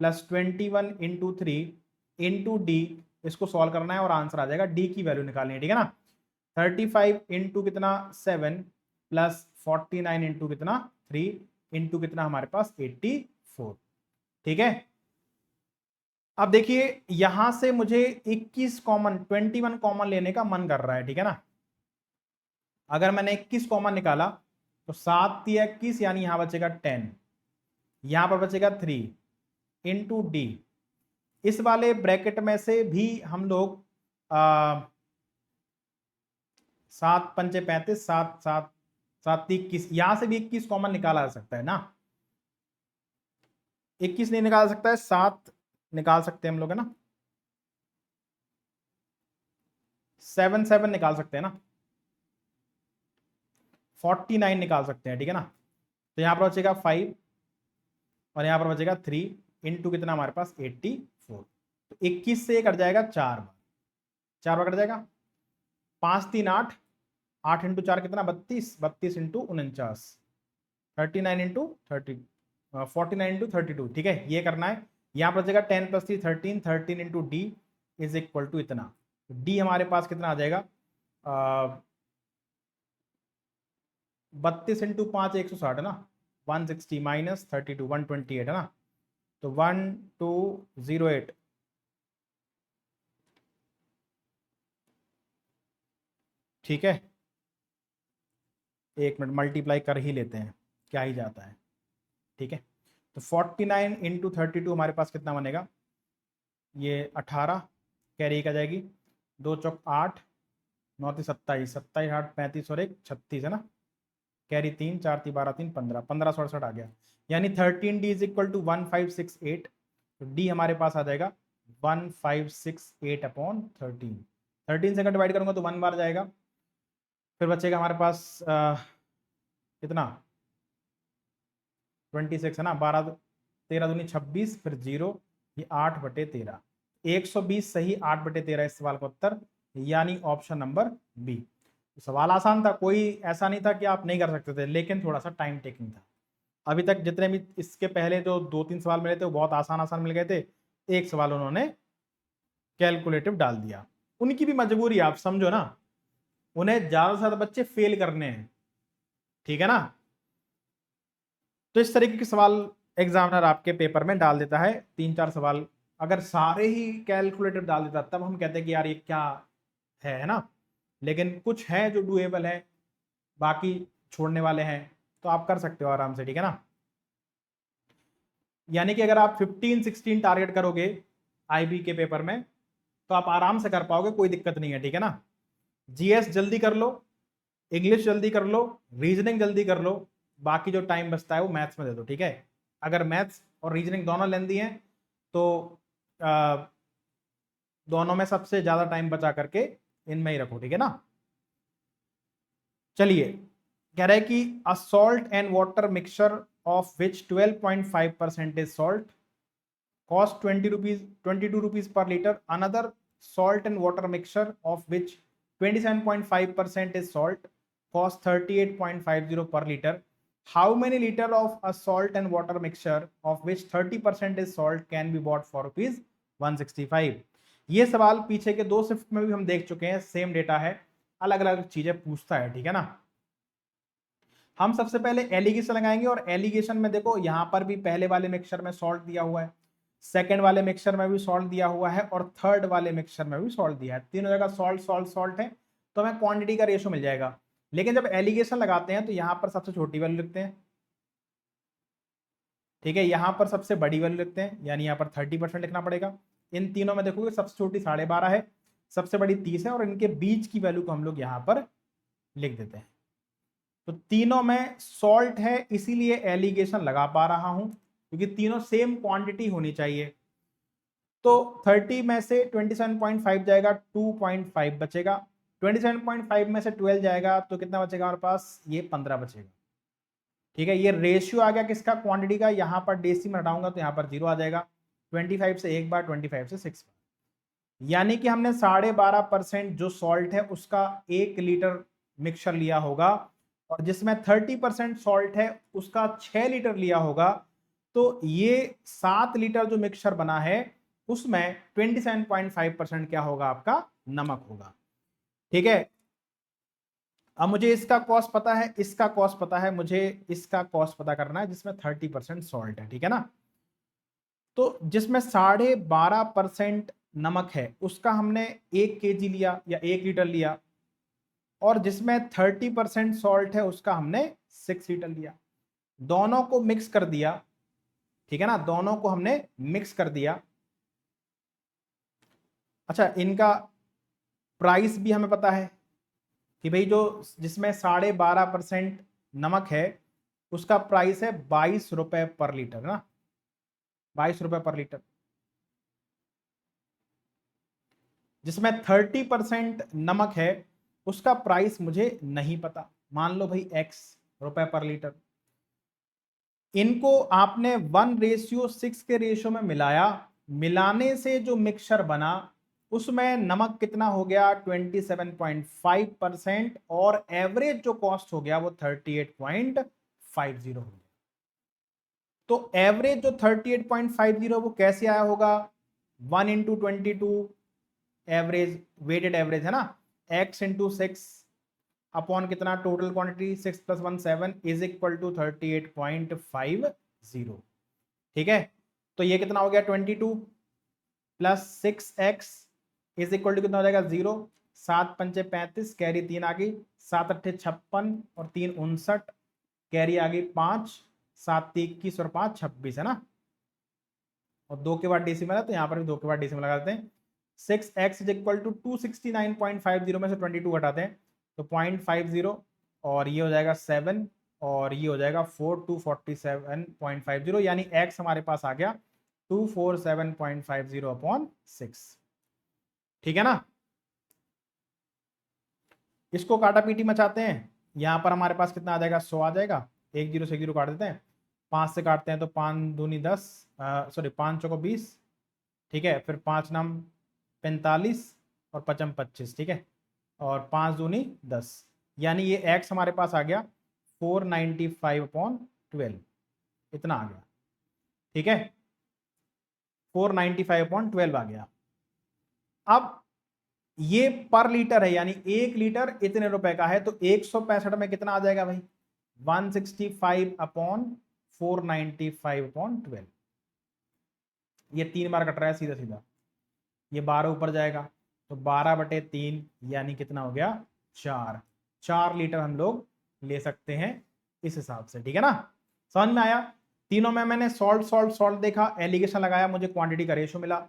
plus 21 into 3 into D. इसको सॉल्व करना है और आंसर आ जाएगा, डी की वैल्यू निकालनी है। ठीक है ना। 35 इंटू कितना? 7 प्लस 49 इंटू कितना? 3 इंटू कितना हमारे पास? 84। ठीक है। अब देखिए यहां से मुझे 21 कॉमन 21 कॉमन लेने का मन कर रहा है। ठीक है ना। अगर मैंने 21 कॉमन निकाला तो 7 या 21, यानी यहां बचेगा 10, यहां पर बचेगा 3 इंटू डी। इस वाले ब्रैकेट में से भी हम लोग 7 पंचे 35, 7 7 7 21, यहां से भी 21 कॉमन निकाला जा सकता है ना। 21 नहीं निकाल सकता है, 7 निकाल सकते हैं हम लोग, है ना। 7 7 निकाल सकते हैं ना। 49 निकाल सकते हैं। ठीक है ना। तो यहां पर बचेगा 5 और यहां पर बचेगा 3 इंटू कितना हमारे पास? 84। तो 21 से कट जाएगा 4 बार, 4 बार कट जाएगा। 5 3 8, 8 इंटू 4 कितना? 32, 32 इंटू 49, 39 इंटू 30, 49 इंटू 32। ठीक है, ये करना है। यहां पर बचेगा 10 plus 3 13, 13 into D is equal to इतना। डी हमारे पास कितना आ जाएगा? 32 इंटू 5 160 है ना, 160 माइनस 32 128 है ना। तो 1208। ठीक है, एक मिनट मल्टीप्लाई कर ही लेते हैं, क्या ही जाता है। ठीक है, तो 49 इंटू 32 हमारे पास कितना बनेगा? ये 18 कैरी का जाएगी, 2 चौक 8, 9 ती 27, 27 8 35 और 1 36 है ना। कैरी 3, 4 ती 12 3 15, 1568 आ गया। यानी 13D इज इक्वल टू 1568। तो डी हमारे पास आ जाएगा 1568 अपॉन 13। 13 से डिवाइड करूंगा तो 1 बार जाएगा, फिर बचेगा हमारे पास कितना? 26 है ना। 12 13 दूनी 26, फिर 0, ये 8/13, 120 सही 8/13 इस सवाल का उत्तर, यानी ऑप्शन नंबर बी। तो सवाल आसान था, कोई ऐसा नहीं था कि आप नहीं कर सकते थे, लेकिन थोड़ा सा टाइम टेकिंग था। अभी तक जितने भी इसके पहले जो 2-3 सवाल मिले थे वो बहुत आसान आसान मिल गए थे, एक सवाल उन्होंने कैलकुलेटिव डाल दिया। उनकी भी मजबूरी, आप समझो ना। उन्हें ज्यादा से ज्यादा बच्चे फेल करने हैं, ठीक है ना। तो इस तरीके के सवाल एग्जामिनर आपके पेपर में डाल देता है, 3-4 सवाल। अगर सारे ही कैलकुलेटर डाल देता तब हम कहते हैं कि यार ये क्या है ना। लेकिन कुछ है जो डुएबल है, बाकी छोड़ने वाले हैं, तो आप कर सकते हो आराम से, ठीक है ना। यानी कि अगर आप 15-16 टारगेट करोगे आईबी के पेपर में तो आप आराम से कर पाओगे, कोई दिक्कत नहीं है, ठीक है ना। जीएस जल्दी कर लो, इंग्लिश जल्दी कर लो, रीजनिंग जल्दी कर लो, बाकी जो टाइम बचता है वो मैथ्स में दे दो, ठीक है। अगर मैथ्स और रीजनिंग दोनों लेंदी हैं तो दोनों में सबसे ज्यादा टाइम बचा करके इनमें ही रखो, ठीक है ना। चलिए, कह रहा है कि a salt and water mixture of which 12.5% is salt cost 20 rupees 22 rupees per liter. Another salt and water mixture of which 27.5% is salt cost 38.50 per liter. How many liter of a salt and water mixture of which 30% is salt can be bought for rupees 165? ये सवाल पीछे के 2 shift में भी हम देख चुके हैं, सेम डेटा है, अलग अलग चीजें पूछता है, ठीक है ना। हम सबसे पहले एलिगेशन लगाएंगे और एलिगेशन में देखो यहां पर भी पहले वाले मिक्सचर में सॉल्ट दिया हुआ है, सेकंड वाले मिक्सचर में भी सॉल्ट दिया हुआ है और थर्ड वाले मिक्सचर में भी सॉल्ट दिया है, तीनों जगह सॉल्ट सॉल्ट सॉल्ट है, तो हमें क्वांटिटी का रेशियो मिल जाएगा। लेकिन जब एलिगेशन लगाते हैं तो यहां पर सबसे छोटी वैल्यू लिखते हैं, ठीक है, यहां पर सबसे बड़ी वैल्यू लिखते हैं, यानी यहां पर 30% लिखना पड़ेगा। इन तीनों में देखोगे सबसे छोटी 12.5 है, सबसे बड़ी 30 है, और इनके बीच की वैल्यू को हम लोग यहां पर लिख देते हैं। तो तीनों में सॉल्ट है, इसीलिए एलिगेशन लगा पा रहा हूं, क्योंकि तीनों सेम क्वांटिटी होनी चाहिए। तो 30 में से 27.5 जाएगा, 2.5 बचेगा, 27.5 में से 12 जाएगा तो कितना बचेगा हमारे पास, ये 15 बचेगा, ठीक है। ये रेशियो आ गया किसका, क्वांटिटी का। यहां पर डेसिमल हटाऊंगा तो यहां पर 0 आ जाएगा, 25 से एक बार, 25 से 6 बार, यानी कि हमने 12.5% जो सॉल्ट है उसका 1 लीटर मिक्सचर लिया होगा, और जिसमें 30% सॉल्ट है उसका 6 लीटर लिया होगा। तो ये 7 लीटर जो मिक्सचर बना है उसमें 27.5% क्या होगा, आपका नमक होगा, ठीक है। अब मुझे इसका कॉस्ट पता है, इसका कॉस्ट पता है, मुझे इसका कॉस्ट पता करना है जिसमें 30% सॉल्ट है, ठीक है ना। तो जिसमें 12.5% नमक है उसका हमने 1 केजी लिया या 1 लीटर लिया, और जिसमें 30% सॉल्ट है उसका हमने 6 लीटर लिया, दोनों को मिक्स कर दिया, ठीक है ना, दोनों को हमने मिक्स कर दिया। अच्छा, इनका प्राइस भी हमें पता है कि भाई जो जिसमें 12.5% नमक है उसका प्राइस है 22 रुपए पर लीटर ना, 22 रुपए पर लीटर। जिसमें 30% नमक है उसका प्राइस मुझे नहीं पता, मान लो भाई x रुपए पर लीटर। इनको आपने 1:6 के रेशियो में मिलाया, मिलाने से जो मिक्सचर बना उसमें नमक कितना हो गया, 27.5%, और एवरेज जो कॉस्ट हो गया वो 38.50 हो गया। तो एवरेज जो 38.50 वो कैसे आया होगा, 1 × 22 एवरेज, वेटेड एवरेज है ना, x × 6 अपॉन कितना, total quantity 6 + 1 7 is equal to 38.50, ठीक है। तो ये कितना हो गया, 22 plus 6x is equal to कितना हो जाएगा, 0, 7 × 5 = 35, कैरी 3 आ गई, 7 × 8 = 56 और 3 × 59, कैरी आ गई 5, 7 × 3 = 21 और 5 = 26 है ना। और 2 के बाद डेसिमल है तो यहाँ पर भी 2 के बाद डेसिमल लगा देते हैं। 6x इज इक्वल टू 269.50 में से 22 घटाते हैं तो 0.50, और ये हो जाएगा 7, और ये हो जाएगा 4, 247.50, यानी x हमारे पास आ गया 247.50/6, ठीक है ना। इसको काटा पीटी मचाते हैं, यहां पर हमारे पास कितना आ जाएगा, 100 आ जाएगा, 1 0 से 1 0 काट देते हैं, 5 से काटते हैं तो 5 दूनी 10, सॉरी 5 चौको 20, ठीक है, फिर 5 नाम 45 और 5 25, ठीक है, और 5 दूनी 10, यानी ये x हमारे पास आ गया 495/12, इतना आ गया, ठीक है, 495/12 आ गया। अब ये पर लीटर है, यानी 1 लीटर इतने रुपए का है, तो 165 में कितना आ जाएगा भाई, 165 अपॉन 495 अपॉन 12। ये 3 बार कट रहा है सीधा सीधा, ये 12 ऊपर जाएगा, तो 12/3 यानी कितना हो गया, 4 लीटर हम लोग ले सकते हैं इस हिसाब से, ठीक है ना। समझ में आया। तीनों में मैंने सॉल्ट सॉल्ट सॉल्ट देखा, एलिगेशन लगाया, मुझे क्वांटिटी का रेशो मिला।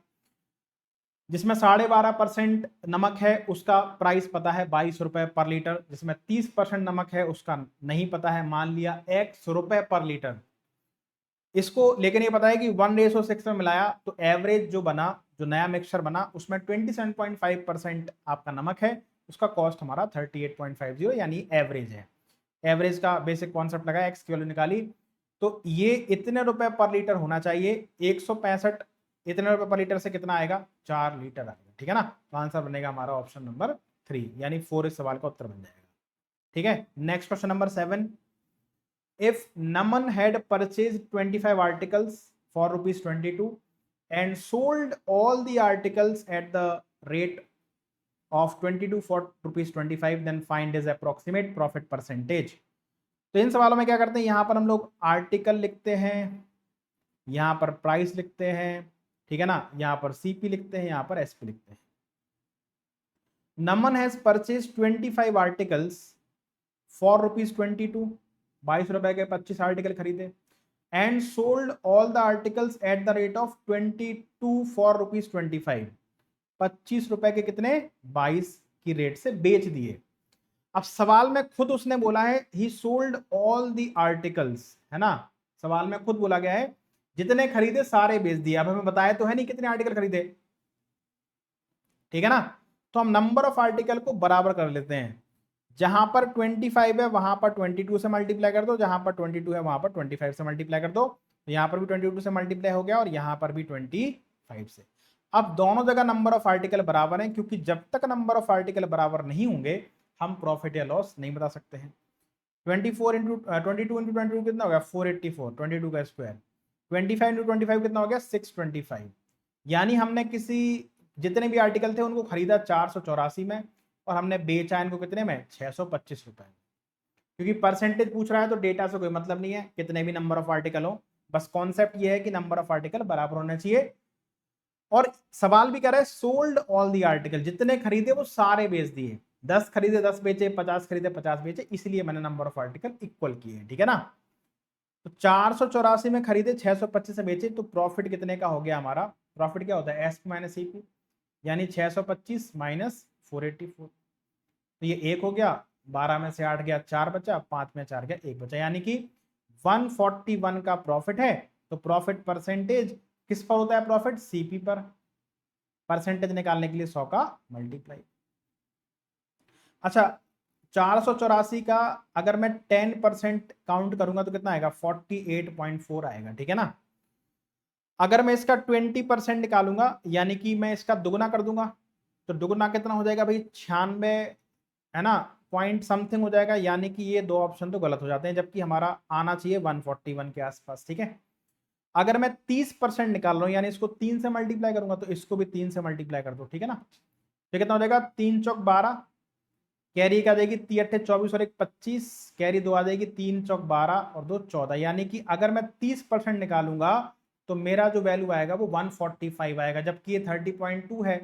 जिसमें 12.5% नमक है उसका प्राइस पता है 22 रुपए पर लीटर, जिसमें 30% नमक है उसका नहीं पता है, मान लिया X रुपए पर लीटर इसको। लेकिन ये पता है कि 1:6 में मिलाया तो एवरेज जो बना, जो नया मिक्सचर बना, उसमें 27.5% आपका नमक है, उसका कॉस्ट हमारा 38.50 यानी एवरेज है। एवरेज का बेसिक कॉन्सेप्ट लगा, एक्स की वैल्यू निकाली, तो ये इतने रुपए पर लीटर होना चाहिए। 165 इतने रुपए पर लीटर से कितना आएगा, 4 लीटर आएगा, ठीक है ना। तो आंसर बनेगा हमारा ऑप्शन नंबर 3, यानी 4 इस सवाल का उत्तर बन जाएगा, ठीक है। Next question number 7, if Naman had purchased 25 articles for ₹22 and sold all the articles at the rate of 22 for ₹25, then find his approximate profit percentage। तो इन सवालों में क्या करते हैं, यहां पर हम लोग आर्टिकल लिखते हैं, यहां पर प्राइस लिखते हैं, ठीक है ना, यहां पर सीपी लिखते हैं, यहां पर एसपी लिखते हैं। नमन हैज परचेज 25 आर्टिकल्स फॉर ₹22, 22 रुपए के 25 आर्टिकल खरीदे, and sold all the articles at the rate of 22 for ₹25, 25 रुपए के कितने, 22 की रेट से बेच दिए। अब सवाल में खुद उसने बोला है ही सोल्ड ऑल द आर्टिकल्स, है ना, सवाल में खुद बोला गया है जितने खरीदे सारे बेच दिए। अब हमें बताया तो है नहीं कितने आर्टिकल खरीदे, ठीक है ना। तो हम नंबर ऑफ आर्टिकल को बराबर कर लेते हैं, जहां पर 25 है वहां पर 22 से मल्टीप्लाई कर दो, जहां पर 22 है वहां पर 25 से मल्टीप्लाई कर दो, तो यहां पर भी 22 से मल्टीप्लाई हो गया और यहां पर भी 25 से। अब दोनों जगह नंबर ऑफ आर्टिकल बराबर हैं, क्योंकि जब तक नंबर ऑफ आर्टिकल बराबर नहीं होंगे हम प्रॉफिट या लॉस नहीं बता सकते हैं। 22 इंटू 22 कितना हो गया, 484, 22 का स्क्वायर। 25 इंटू 25 कितना हो गया, 625। यानी हमने किसी, जितने भी आर्टिकल थे उनको खरीदा 484 में, और हमने बेचा इनको कितने में, 625 रुपए। क्योंकि परसेंटेज पूछ रहा है तो डेटा से कोई मतलब नहीं है, कितने भी नंबर ऑफ आर्टिकल हो, बस कॉन्सेप्ट ये है कि नंबर ऑफ आर्टिकल बराबर होना चाहिए। और सवाल भी कह रहा है सोल्ड ऑल दी आर्टिकल, जितने खरीदे वो सारे बेच दिए, 10 खरीदे 10 बेचे, 50 खरीदे 50 बेचे, इसलिए मैंने नंबर ऑफ आर्टिकल इक्वल किए, ठीक है ना। तो 484 में खरीदे, 625 से बेचे, तो प्रॉफिट कितने का हो गया हमारा, प्रॉफिट क्या होता है, एसपी माइनस सीपी, यानी 625 माइनस 484, तो ये 1 हो गया, 12 में से 8 गया, 4 बचा, 5 में 4 गया, 1 बचा, यानी कि 141 का प्रॉफिट है। तो प्रॉफिट परसेंटेज किस पर होता है, प्रॉफिट सीपी पर। परसेंटेज निकालने के लिए 100 का मल्टीप्लाई। अच्छा, 484 का अगर मैं 10% काउंट करूंगा तो कितना आएगा, 48.4 आएगा, ठीक है ना। अगर मैं इसका 20% निकालूंगा, यानी कि मैं इसका दुगुना कर दूंगा, तो दुगुना कितना हो जाएगा भाई, 96, है ना, पॉइंट समथिंग हो जाएगा, यानी कि ये दो ऑप्शन तो गलत हो जाते हैं, जबकि हमारा आना चाहिए 141 के आसपास, ठीक है। अगर मैं 30% निकाल रहा हूं, यानी इसको 3 से मल्टीप्लाई करूंगा, तो इसको भी 3 से मल्टीप्लाई कर दो, ठीक है ना। तो कितना हो जाएगा, 3 चौक 12, कैरी का जाएगी 3 अट्ठे 24 और 1 25, कैरी 2 आ जाएगी, 3 चौक 12 और 2 14, यानी कि अगर मैं 30% निकालूंगा तो मेरा जो वैल्यू आएगा वो 145 आएगा, जबकि ये 30.2 है।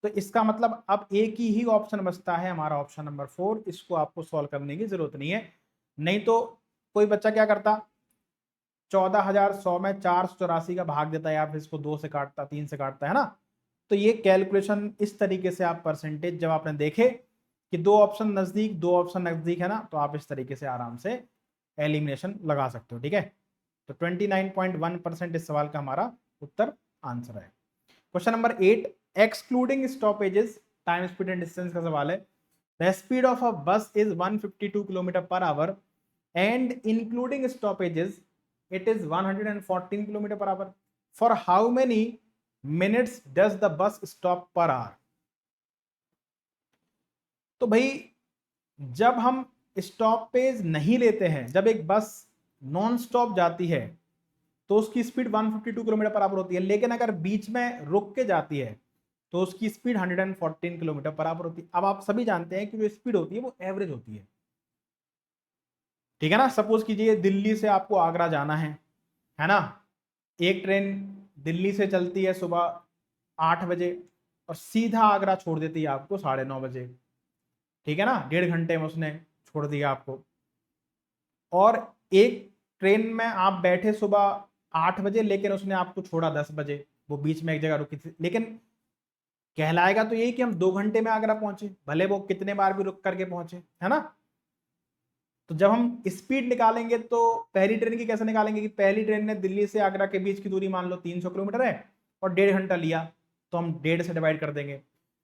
तो इसका मतलब अब एक ही ऑप्शन बचता है हमारा, ऑप्शन नंबर 4। इसको आपको सॉल्व करने की जरूरत नहीं है, नहीं तो कोई बच्चा क्या करता, 14,100 में 484 का भाग देता है, या फिर इसको 2 से काटता, 3 से काटता है ना। तो ये कैलकुलेशन इस तरीके से आप परसेंटेज जब आपने देखे कि दो ऑप्शन नजदीक है ना, तो आप इस तरीके से आराम से एलिमिनेशन लगा सकते हो, ठीक है। तो 29.1% इस सवाल का हमारा उत्तर आंसर है। Question number 8, excluding stoppages, time speed and distance का सवाल है। द स्पीड ऑफ अ बस is 152 kilometre per hour and including stoppages it is 114 kilometre per hour. For how many minutes does the bus stop per hour. तो भाई जब हम stoppage नहीं लेते हैं, जब एक बस नॉन स्टॉप जाती है तो उसकी स्पीड 152 किलोमीटर पर आवर होती है, लेकिन अगर बीच में रुक के जाती है तो उसकी स्पीड 114 किलोमीटर पर आवर होती है। अब आप सभी जानते हैं कि जो स्पीड होती है वो एवरेज होती है ना। सपोज कीजिए दिल्ली से आपको आगरा जाना है ना। एक ट्रेन दिल्ली से चलती है सुबह 8 बजे और सीधा आगरा छोड़ देती है आपको 9:30 बजे, ठीक है ना। 1.5 घंटे में उसने छोड़ दिया आपको। और एक ट्रेन में आप बैठे सुबह 8 बजे, लेकिन उसने आपको छोड़ा 10 बजे, वो बीच में एक जगह रुकी थी, लेकिन कहलाएगा तो यही कि हम 2 घंटे में आगरा पहुंचे, भले वो कितने बार भी रुक करके पहुंचे, है ना। तो जब हम स्पीड निकालेंगे तो पहली ट्रेन की कैसे निकालेंगे कि पहली ट्रेन ने दिल्ली से आगरा के बीच की दूरी मान लो 300 किलोमीटर है और 1.5 घंटा लिया, तो हम 1.5 से डिवाइड कर देंगे।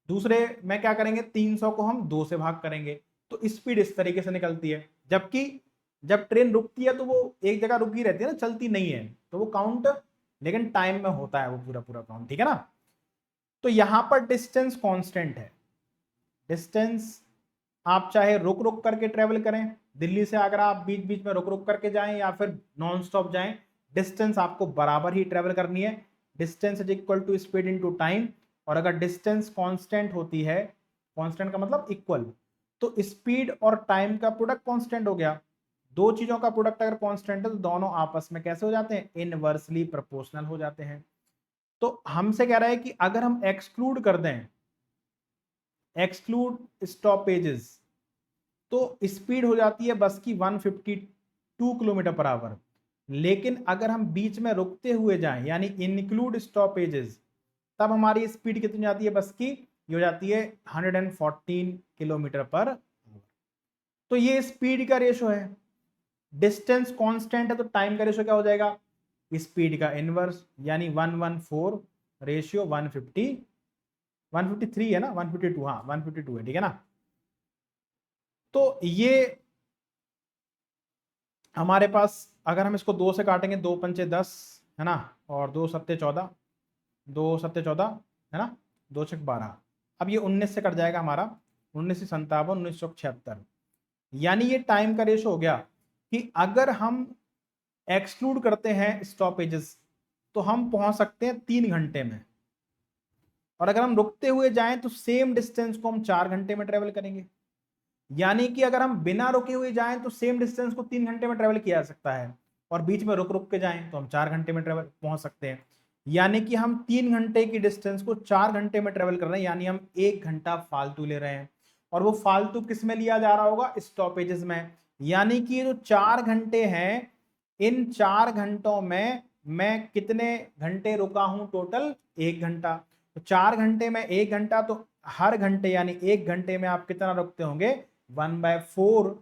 दूसरे में क्या करेंगे, 300 को हम 2 से भाग करेंगे, तो स्पीड इस तरीके से निकलती है। जबकि जब ट्रेन रुकती है तो वो एक जगह रुकी रहती है ना, चलती नहीं है, तो वो काउंट लेकिन टाइम में होता है वो पूरा पूरा काउंट, ठीक है ना। तो यहां पर डिस्टेंस कांस्टेंट है। डिस्टेंस आप चाहे रुक रुक करके ट्रेवल करें, दिल्ली से आगरा आप बीच बीच में रुक रुक करके जाएं या फिर नॉन स्टॉप जाएं, डिस्टेंस आपको बराबर ही ट्रेवल करनी है। Distance is equal to speed into time. और अगर डिस्टेंस कांस्टेंट होती है, कांस्टेंट का मतलब इक्वल, तो स्पीड और टाइम का प्रोडक्ट कांस्टेंट हो गया। दो चीजों का प्रोडक्ट अगर कांस्टेंट है तो दोनों आपस में कैसे हो जाते हैं, इनवर्सली प्रोपोर्शनल हो जाते हैं। तो हमसे कह रहा है कि अगर हम एक्सक्लूड कर दें, एक्सक्लूड स्टॉपेजेस, तो स्पीड हो जाती है बस की 152 किलोमीटर पर आवर। लेकिन अगर हम बीच में रुकते हुए जाएं यानी इंक्लूड स्टॉपेजेस, तब हमारी स्पीड कितनी जाती है बस की, ये हो जाती है 114 किलोमीटर पर आवर। तो ये स्पीड का रेशो है। डिस्टेंस कांस्टेंट है तो टाइम का रेशो क्या हो जाएगा, स्पीड का इनवर्स, यानी 114 रेशियो 150, 153 है ना, 152, हाँ 152 है, ठीक है ना। तो ये हमारे पास अगर हम इसको 2 से काटेंगे, 2 पंचे 10 है ना, और 2 सत्ते 14, 2 सत्ते 14 है ना, 2 छक 12। अब ये 19 से कट जाएगा हमारा, 1957, 1976। यानी ये टाइम का रेशो हो गया कि अगर हम एक्सक्लूड करते हैं स्टॉपेजेस तो हम पहुंच सकते हैं 3 घंटे में, और अगर हम रुकते हुए जाएं तो सेम डिस्टेंस को हम 4 घंटे में ट्रेवल करेंगे। यानी कि अगर हम बिना रुके हुए जाएं तो सेम डिस्टेंस को 3 घंटे में ट्रेवल किया जा सकता है, और बीच में रुक रुक के जाएं तो हम 4 घंटे में ट्रेवल पहुंच सकते हैं। यानी कि हम 3 घंटे की डिस्टेंस को 4 घंटे में ट्रेवल कर रहे हैं, यानी हम 1 घंटा फालतू ले रहे हैं। और वो फालतू किस में लिया जा रहा होगा, स्टॉपेजेस में। यानी कि ये जो 4 घंटे हैं, इन 4 घंटों में मैं कितने घंटे रुका हूं, टोटल 1 घंटा। तो 4 घंटे में 1 घंटा, तो हर घंटे यानी 1 घंटे में आप कितना रुकते होंगे, 1/4।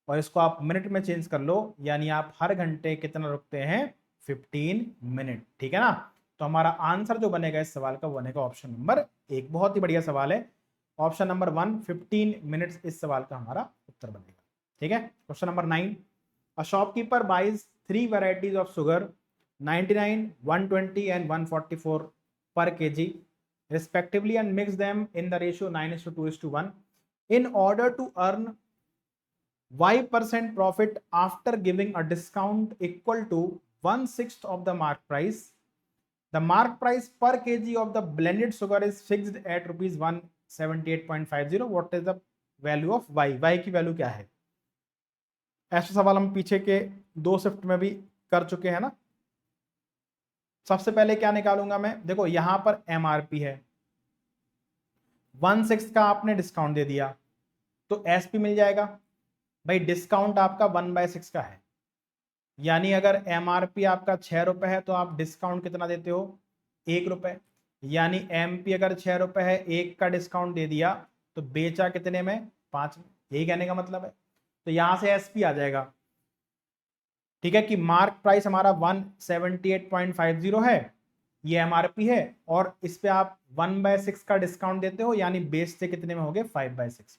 और इसको आप मिनट में चेंज कर लो, यानी आप हर घंटे कितना रुकते हैं, 15 मिनट, ठीक है ना। तो हमारा आंसर जो बनेगा इस सवाल का वो बनेगा ऑप्शन नंबर 1। बहुत ही बढ़िया सवाल है, ऑप्शन नंबर 1, 15 मिनट्स इस सवाल का हमारा उत्तर बनेगा, ठीक है। Question number 9, a shopkeeper buys 3 varieties of sugar, 99, 120 and 144 per kg respectively, and mix them in the ratio 9:2:1 in order to earn y% profit after giving a discount equal to 1/6 of the mark price. The mark price per kg of the blended sugar is fixed at rupees 178.50. What is the value of y? y की value क्या है? ऐसा सवाल हम पीछे के 2 shift में भी कर चुके हैं ना। सबसे पहले क्या निकालूंगा मैं, देखो यहां पर एमआरपी है, 1/6 का आपने डिस्काउंट दे दिया तो एसपी मिल जाएगा। भाई डिस्काउंट आपका 1/6 का है, यानी अगर एमआरपी आपका 6 रुपए है तो आप डिस्काउंट कितना देते हो, 1 रुपए। यानी एमपी अगर 6 रुपए है, 1 का डिस्काउंट दे दिया तो बेचा कितने में, 5 में। यही कहने का मतलब है। तो यहां से एसपी आ जाएगा, ठीक है, कि मार्क प्राइस हमारा 178.50 है, ये एमआरपी है, और इस पे आप 1/6 का डिस्काउंट देते हो, यानी बेचते कितने में हो गए, 5/6 में।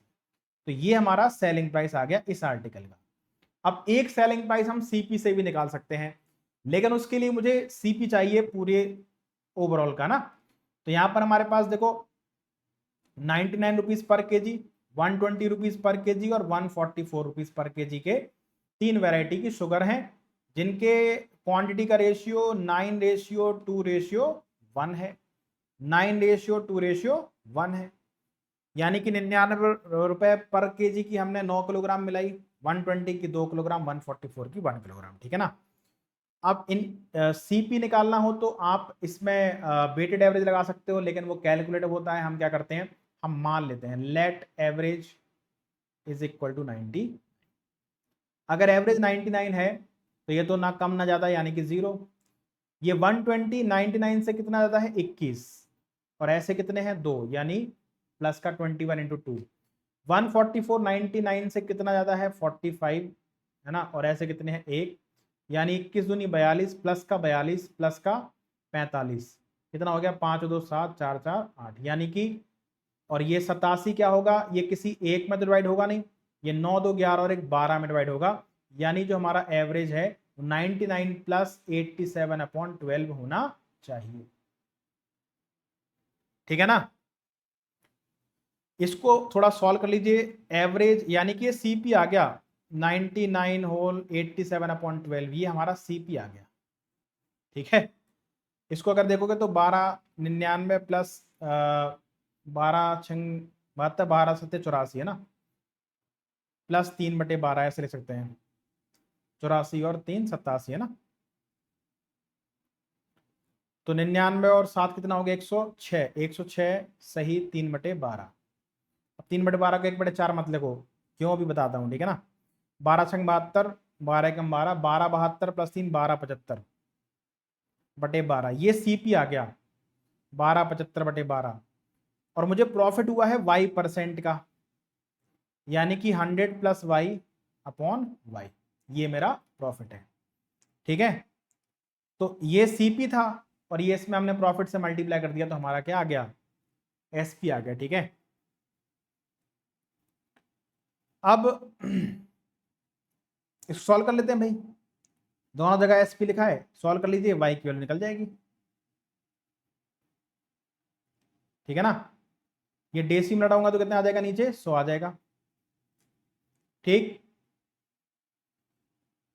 तो ये हमारा सेलिंग प्राइस आ गया इस आर्टिकल का। अब एक सेलिंग प्राइस हम सीपी से भी निकाल सकते हैं, लेकिन उसके लिए मुझे सीपी चाहिए पूरे ओवरऑल का ना। तो यहां पर हमारे पास देखो 99 rupees per KG, 120 rupees per KG और 144 रुपीज पर केजी के 3 वैरायटी की शुगर हैं, जिनके क्वांटिटी का रेशियो 9:2:1 है। 9:2:1 है, यानी कि 99 रुपए पर केजी की हमने 9 किलोग्राम मिलाई, 120 की 2 किलोग्राम, 144 की 1 किलोग्राम, ठीक है ना। अब इन सीपी निकालना हो तो आप इसमें वेटेड एवरेज लगा सकते हो, लेकिन वो कैलकुलेटिव होता है। हम क्या करते हैं, हम मान लेते हैं let average is equal to 90। अगर एवरेज 99 है तो ये तो ना कम ना ज्यादा, यानी कि 0। ये 120 99 से कितना ज्यादा है, 21, और ऐसे कितने हैं, 2, यानी प्लस का 21 इंटू 2। 144 99 से कितना ज्यादा है, 45, है ना, और ऐसे कितने हैं, 1, यानी 21 दूनी 42, प्लस का 42 प्लस का 45, कितना हो गया, 5 2 7 4 4 8, यानी कि, और ये 87 क्या होगा, ये किसी एक में डिवाइड होगा नहीं, ये 9 2 11 और एक 12 में डिवाइड होगा, यानी जो हमारा एवरेज है 99 प्लस 87/12 होना चाहिए, ठीक है ना। इसको थोड़ा सॉल्व कर लीजिए। एवरेज यानी कि ये सीपी आ गया 99 होल 87/12, ये हमारा सीपी आ गया, ठीक है। इसको अगर देखोगे तो 1299 प्लस 12 12 7 84 है ना, प्लस 3/12 ऐसे लिख सकते हैं, 84 और 3 87 है ना। तो 99 और 7 कितना हो गया, 106, 106 सही 3/12। अब 3/12 को 1/4 मत लिखो, क्यों अभी बताता हूँ, ठीक है ना। 12 छंग 72, 12 कम 12, 12 72 प्लस 3 12 75/12, ये सीपी आ गया 12 75/12। और मुझे प्रॉफिट हुआ है y परसेंट का, यानी कि 100 प्लस वाई अपॉन वाई, ये मेरा प्रॉफिट है, ठीक है। तो ये सीपी था और ये इसमें हमने प्रॉफिट से मल्टीप्लाई कर दिया, तो हमारा क्या आ गया, एसपी आ गया, ठीक है। अब इसको सॉल्व कर लेते हैं भाई, दोनों जगह एसपी लिखा है, सॉल्व कर लीजिए, वाई की वैल्यू निकल जाएगी, ठीक है ना। ये डेसी में लटाऊंगा तो कितना आ जाएगा, नीचे 100 आ जाएगा, ठीक।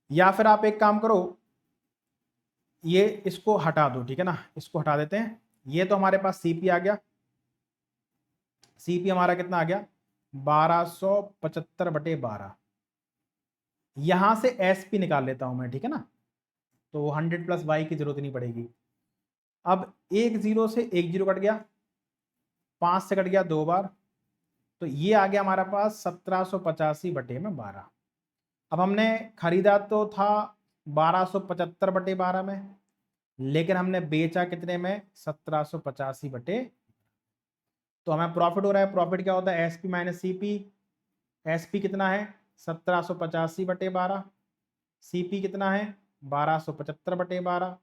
या फिर आप एक काम करो, ये इसको हटा दो, ठीक है ना, इसको हटा देते हैं। ये तो हमारे पास सीपी आ गया, सीपी हमारा कितना आ गया, 1275/12। यहां से एसपी निकाल लेता हूं मैं, ठीक है ना, तो 100 प्लस वाई की जरूरत नहीं पड़ेगी। अब एक जीरो से एक जीरो कट गया, 5 से कट गया 2 बार, तो ये आ गया हमारे पास 1785/12। अब हमने खरीदा तो था 1275/12 में, लेकिन हमने बेचा कितने में, 1785/, तो हमें प्रॉफिट हो रहा है। प्रॉफिट क्या होता है, एसपी माइनस सीपी। एसपी कितना है, 1785/12, सीपी कितना है, 1275/12,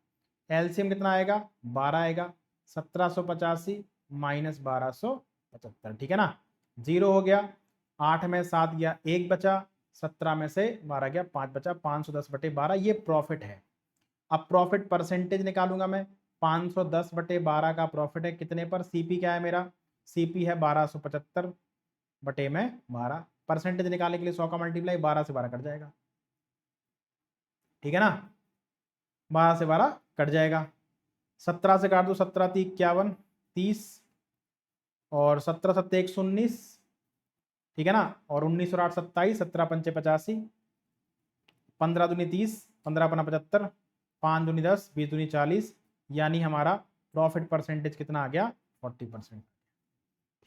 एलसीएम कितना आएगा, 12 आएगा, 1785 माइनस 1275, ठीक है ना। 0 हो गया, 8 में 7 गया, 1 बचा, 17 में से 12 गया, 5 बचा, 510/12, ये प्रॉफिट है। अब प्रॉफिट परसेंटेज निकालूंगा मैं, 510/12 का प्रॉफिट है कितने पर, सीपी क्या है मेरा, सीपी है 1275/12, परसेंटेज निकालने के लिए 100 का मल्टीप्लाई, 12 से 12 कट जाएगा, ठीक है ना, 12 से 12 कट जाएगा। 17 से काट दो, 17 × 3 = 51, 30, और 17 7 119, ठीक है ना, और 19 और 8 27, 17 पंचे 85, 15 दूनी 30, 15 अपना 75, 5 दूनी 10, 20 दूनी 40, यानी हमारा प्रॉफिट परसेंटेज कितना आ गया, 40%,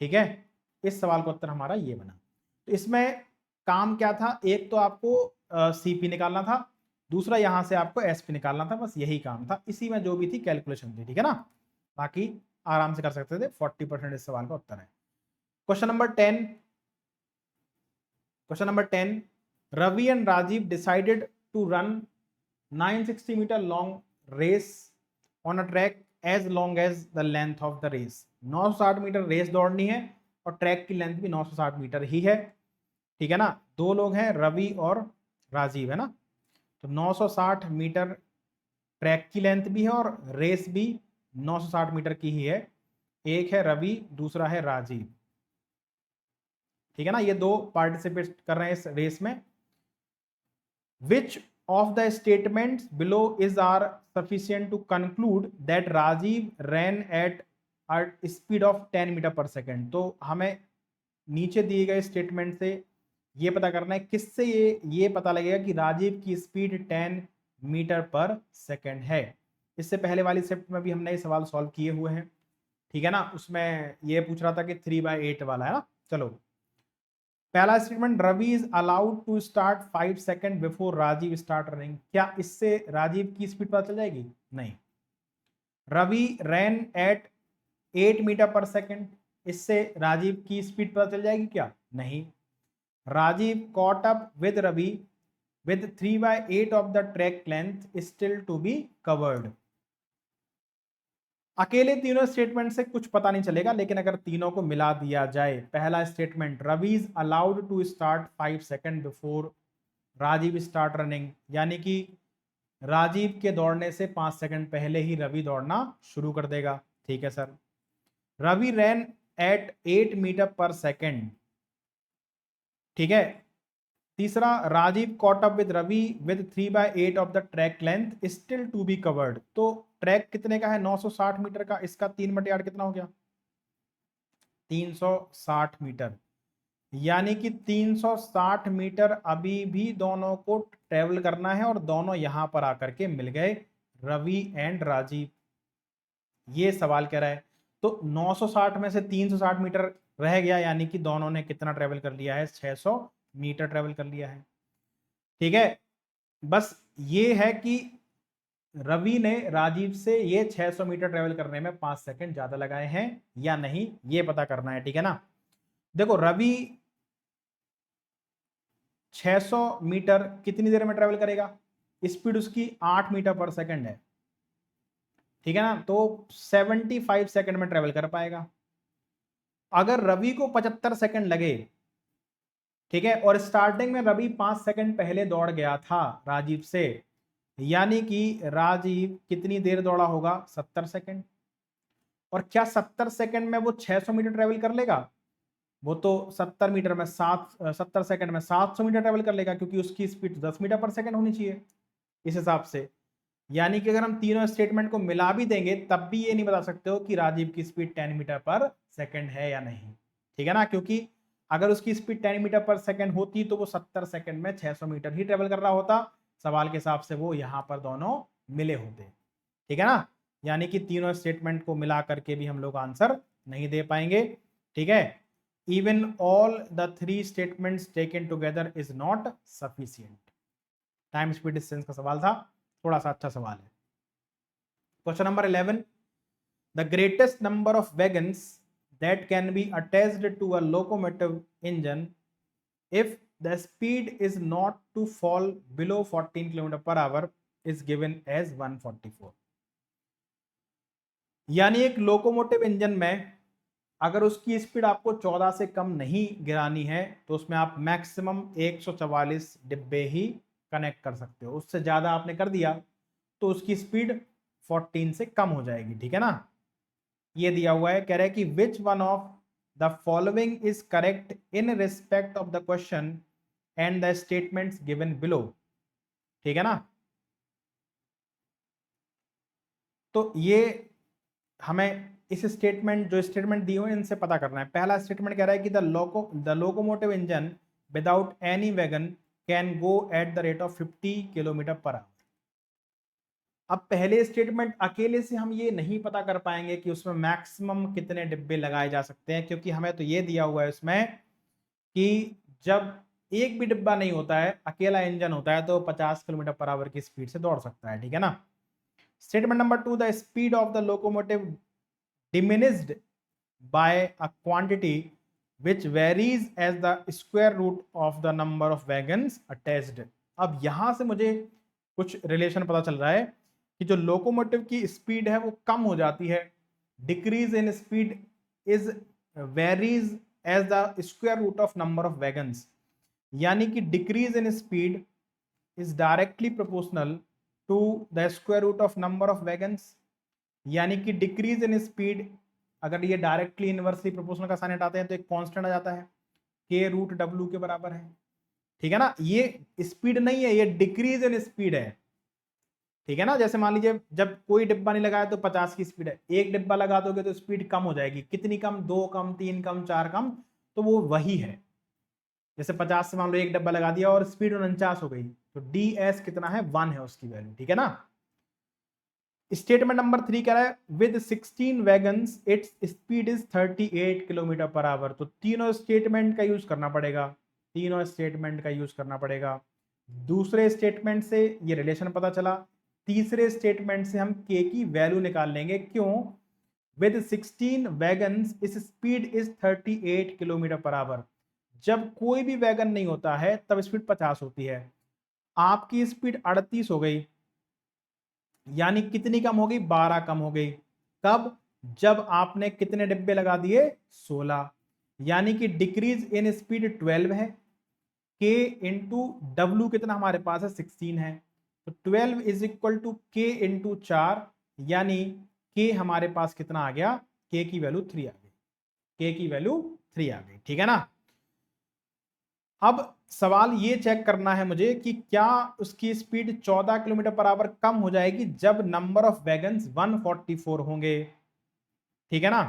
ठीक है। इस सवाल का उत्तर हमारा ये बना। तो इसमें काम क्या था, एक तो आपको सीपी निकालना था, दूसरा यहां से आपको एसपी निकालना था, बस यही काम था, इसी में जो भी थी कैलकुलेशन थी, ठीक है ना। बाकी आराम से कर सकते थे, 40% इस सवाल का उत्तर है। Question number 10, question number 10, Ravi and Rajeev decided to run 960 metre long race on a track as long as the length of the race. 960 metre race दौड़नी है और ट्रैक की लेंथ भी 960 मीटर ही है, ठीक है ना। दो लोग हैं, रवि और राजीव, है ना। तो 960 मीटर ट्रैक की लेंथ भी है और रेस भी 960 मीटर की ही है। एक है रवि, दूसरा है राजीव, ठीक है ना। ये दो पार्टिसिपेट कर रहे हैं इस रेस में। Which of the statements below is are sufficient to conclude that Rajiv ran at speed of 10 metre per second. तो हमें नीचे दिए गए स्टेटमेंट से ये पता करना है किससे ये पता लगेगा कि राजीव की स्पीड 10 मीटर पर सेकेंड है। इससे पहले वाली शिफ्ट में भी हमने ये सवाल सॉल्व किए हुए हैं, ठीक है ना। उसमें ये पूछ रहा था कि 3/8 वाला है ना। चलो, पहला statement, Ravi is allowed to start 5 second before Rajiv start running. क्या इससे राजीव की स्पीड पता चल जाएगी? नहीं। Ravi ran at 8 metre per second, इससे राजीव की स्पीड पता चल जाएगी क्या? नहीं। Rajiv caught up with Ravi with 3/8 of the track length still to be covered। अकेले तीनों स्टेटमेंट से कुछ पता नहीं चलेगा, लेकिन अगर तीनों को मिला दिया जाए, पहला statement, Ravi is allowed to start 5 second before Rajiv start running, यानी कि राजीव के दौड़ने से 5 सेकेंड पहले ही रवि दौड़ना शुरू कर देगा। ठीक है sir. Ravi ran at 8 metre per second, ठीक है। तीसरा, Rajiv caught up with Ravi with 3/8 of the track length still to be covered. तो ट्रैक कितने का है? 960 मीटर का। इसका 3/8 कितना हो गया? 360 मीटर। यानी कि 360 मीटर अभी भी दोनों को ट्रेवल करना है, और दोनों यहां पर आकर के मिल गए, रवि एंड राजीव। ये सवाल कह रहा है। तो 960 में से 360 मीटर रह गया, यानी कि दोनों ने कितना ट्रेवल कर लिया है? 600 मीटर ट्रेवल कर लिया है। ठीक है। बस ये है कि रवि ने राजीव से ये 600 मीटर ट्रेवल करने में 5 सेकंड ज्यादा लगाए हैं या नहीं, ये पता करना है। ठीक है ना। देखो, रवि 600 मीटर कितनी देर में ट्रेवल करेगा? स्पीड उसकी 8 मीटर पर सेकंड है, ठीक है ना। तो 75 सेकंड में ट्रेवल कर पाएगा। अगर रवि को 75 सेकंड लगे, ठीक है, और स्टार्टिंग में रवि 5 सेकंड पहले दौड़ गया था राजीव से, यानी कि राजीव कितनी देर दौड़ा होगा? 70 सेकंड। और क्या 70 सेकंड में वो 600 मीटर ट्रेवल कर लेगा? वो तो 70 सेकंड में 700 मीटर ट्रेवल कर लेगा, क्योंकि उसकी स्पीड 10 मीटर पर सेकंड होनी चाहिए इस हिसाब से। यानी कि अगर हम तीनों स्टेटमेंट को मिला भी देंगे, तब भी ये नहीं बता सकते हो कि राजीव की स्पीड 10 मीटर पर सेकंड है या नहीं। ठीक है ना। क्योंकि अगर उसकी स्पीड 10 मीटर पर सेकंड होती तो वो 70 सेकंड में 600 मीटर ही ट्रेवल कर रहा होता। सवाल के हिसाब से वो यहां पर दोनों मिले होते। ठीक है ना। यानी कि तीनों स्टेटमेंट को मिला करके भी हम लोग आंसर नहीं दे पाएंगे। ठीक है। Even all the 3 statements taken together is not sufficient. Time speed distance का सवाल था, थोड़ा सा अच्छा सवाल है। Question number 11, the greatest number of wagons that can be attached to a locomotive engine if the speed is not to fall below 14 km per hour is given as 144। यानी एक लोकोमोटिव इंजन में अगर उसकी speed आपको 14 से कम नहीं गिरानी है, तो उसमें आप मैक्सिमम 144 डिब्बे ही कनेक्ट कर सकते हो। उससे ज्यादा आपने कर दिया तो उसकी स्पीड 14 से कम हो जाएगी। ठीक है ना। ये दिया हुआ है, कह रहा है कि which one of the following is correct in respect of the question and the statements given below. ठीक है ना। तो ये हमें इस स्टेटमेंट, जो स्टेटमेंट दिए हुए इनसे पता करना है। पहला स्टेटमेंट कह रहा है कि the locomotive engine without any wagon can go at the rate of 50 kilometre per hour. अब पहले स्टेटमेंट अकेले से हम ये नहीं पता कर पाएंगे कि उसमें मैक्सिमम कितने डिब्बे लगाए जा सकते हैं, क्योंकि हमें तो ये दिया हुआ है इसमें कि जब एक भी डिब्बा नहीं होता है, अकेला इंजन होता है, तो 50 किलोमीटर पर आवर की स्पीड से दौड़ सकता है। ठीक है ना। Statement number 2, the speed of the locomotive diminished by a quantity which varies as the square root of the number of wagons attached। अब यहां से मुझे कुछ रिलेशन पता चल रहा है कि जो लोकोमोटिव की स्पीड है वो कम हो जाती है। Decrease in speed is varies as the square root of number of wagons. यानी कि decrease in speed is directly proportional to the square root of number of wagons. यानी कि डिक्रीज इन स्पीड, अगर ये डायरेक्टली इनवर्सली प्रोपोर्शनल का sign हटाते हैं तो एक कांस्टेंट आ जाता है, के रूट डब्ल्यू के बराबर है। ठीक है ना। ये स्पीड नहीं है, ये डिक्रीज इन स्पीड है। ठीक है ना। जैसे मान लीजिए जब कोई डिब्बा नहीं लगाया तो 50 की स्पीड है, एक डिब्बा लगा दोगे तो स्पीड कम हो जाएगी। कितनी कम? 2 कम, 3 कम, 4 कम, तो वो वही है। जैसे 50 से मान लो एक डब्बा लगा दिया और स्पीड 49 हो गई, तो डी एस कितना है? 1 है उसकी वैल्यू, ठीक है ना। स्टेटमेंट नंबर 3 कह रहा है with 16 wagons its speed is 38 kilometre per hour. तो तीनों स्टेटमेंट का यूज करना पड़ेगा, तीनों स्टेटमेंट का यूज करना पड़ेगा। दूसरे स्टेटमेंट से ये रिलेशन पता चला, तीसरे स्टेटमेंट से हम के की वैल्यू निकाल लेंगे। क्यों? विद 16 वैगन्स इस speed is 38 kilometre per hour. जब कोई भी वैगन नहीं होता है तब स्पीड 50 होती है, आपकी स्पीड 38 हो गई, यानी कितनी कम हो गई? 12 कम हो गई। कब? जब आपने कितने डिब्बे लगा दिए? 16, यानी कि डिक्रीज इन स्पीड 12 है। के इंटू डब्ल्यू कितना हमारे पास है? 16 है। तो 12 इज इक्वल टू के इंटू 4, यानी के हमारे पास कितना आ गया? के की वैल्यू 3 आ गई, के की वैल्यू 3 आ गई, ठीक है ना। अब सवाल ये चेक करना है मुझे कि क्या उसकी स्पीड 14 किलोमीटर पर आवर कम हो जाएगी जब नंबर ऑफ वैगन्स 144 होंगे, ठीक है ना।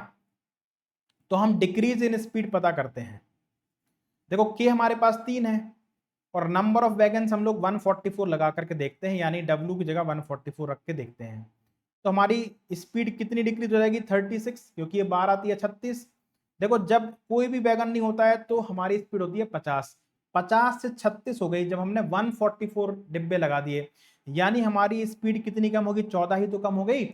तो हम डिक्रीज इन स्पीड पता करते हैं। देखो के हमारे पास 3 है और नंबर ऑफ वैगन्स हम लोग 144 लगा करके देखते हैं, यानी डब्ल्यू की जगह 144 रख के देखते हैं। तो हमारी स्पीड कितनी डिक्रीज हो जाएगी? 36, क्योंकि ये बार आती है 36। देखो जब कोई भी वैगन नहीं होता है तो हमारी स्पीड होती है 50, 50 से 36 हो गई जब हमने 144 डिब्बे लगा दिए, यानी हमारी स्पीड कितनी कम होगी? 14 ही तो कम हो गई।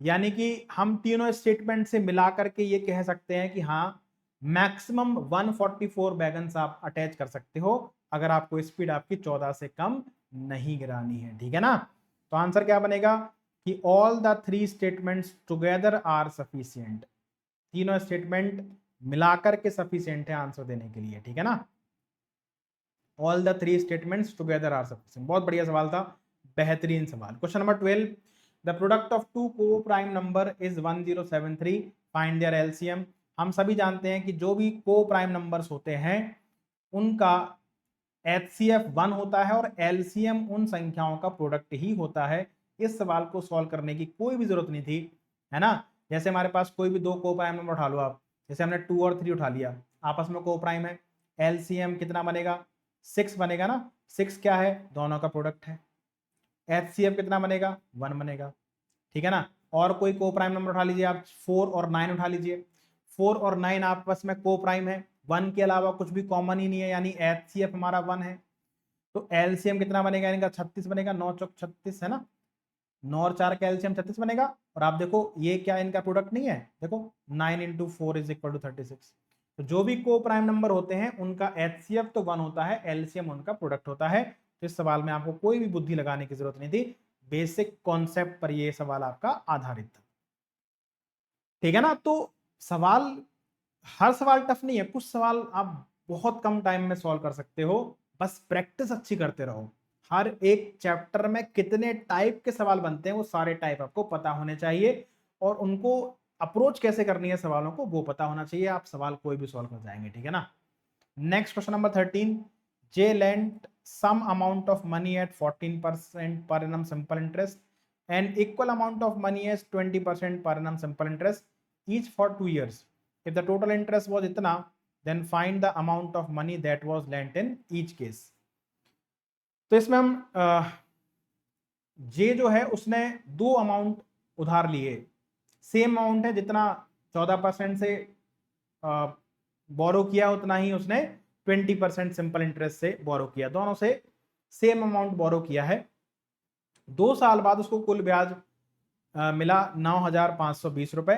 यानी कि हम तीनों स्टेटमेंट से मिला करके ये कह सकते हैं कि हाँ, मैक्सिमम 144 वैगन्स आप अटैच कर सकते हो अगर आपको स्पीड आपकी 14 से कम नहीं गिरानी है, ठीक है ना। तो आंसर क्या बनेगा कि all the 3 statements together are sufficient. तीनों स्टेटमेंट मिलाकर के सफिशिएंट है आंसर देने के लिए, ठीक है ना। All the 3 statements together are sufficient. बहुत बढ़िया सवाल था, बेहतरीन सवाल। Question number 12, the product of two coprime number is 1073, find their LCM. हम सभी जानते हैं कि जो भी को प्राइम नंबर्स होते हैं उनका एचसीएफ 1 होता है और एलसीएम उन संख्याओं का प्रोडक्ट ही होता है। इस सवाल को सॉल्व करने की कोई भी जरूरत नहीं थी, है ना। जैसे हमारे पास कोई भी दो को प्राइम नंबर उठा लो आप, जैसे हमने 2 और 3 उठा लिया, आपस में को प्राइम है, एलसीएम कितना बनेगा? 6 बनेगा ना। 6 क्या है? दोनों का प्रोडक्ट है। एचसीएफ कितना बनेगा? 1 बनेगा, ठीक है ना। और कोई को प्राइम नंबर उठा लीजिए आप, 4 और 9 उठा लीजिए। 4 और 9 आपस में को प्राइम है, 1 के अलावा कुछ भी कॉमन ही नहीं है, यानी एचसीएफ हमारा 1 है। तो एलसीएम कितना बनेगा इनका? 36 बनेगा, 9 चौक 36 है ना, 9 और 4 का एलसीएम 36 बनेगा। और आप देखो ये क्या इनका प्रोडक्ट नहीं है? देखो 9 इंटू 4 इज इक्वल टू 36। तो जो भी को प्राइम नंबर होते हैं उनका एचसीएफ तो 1 होता है, एलसीएम उनका प्रोडक्ट होता है। तो इस सवाल में आपको कोई भी बुद्धि लगाने की जरूरत नहीं थी, बेसिक कॉन्सेप्ट पर ये सवाल आपका आधारित था, ठीक है ना। तो सवाल, हर सवाल टफ नहीं है, कुछ सवाल आप बहुत कम टाइम में सॉल्व कर सकते हो, बस प्रैक्टिस अच्छी करते रहो। हर एक चैप्टर में कितने टाइप के सवाल बनते हैं वो सारे टाइप आपको पता होने चाहिए, और उनको अप्रोच कैसे करनी है सवालों को वो पता होना चाहिए, आप सवाल कोई भी सॉल्व कर जाएंगे, ठीक है ना। Next question number 13, J lent some amount of money at 14% per annum simple interest and equal amount of money as 20% per annum simple interest each for 2 years. If the total interest was itna, then find the amount of money that was lent in each case. तो इसमें हम जे जो है उसने दो amount उधार लिए, same amount है, जितना 14% से बोरो किया उतना ही उसने 20% सिंपल इंटरेस्ट से बोरो किया, दोनों से सेम अमाउंट बोरो किया है। 2 साल बाद उसको कुल ब्याज मिला 9,520 रुपए,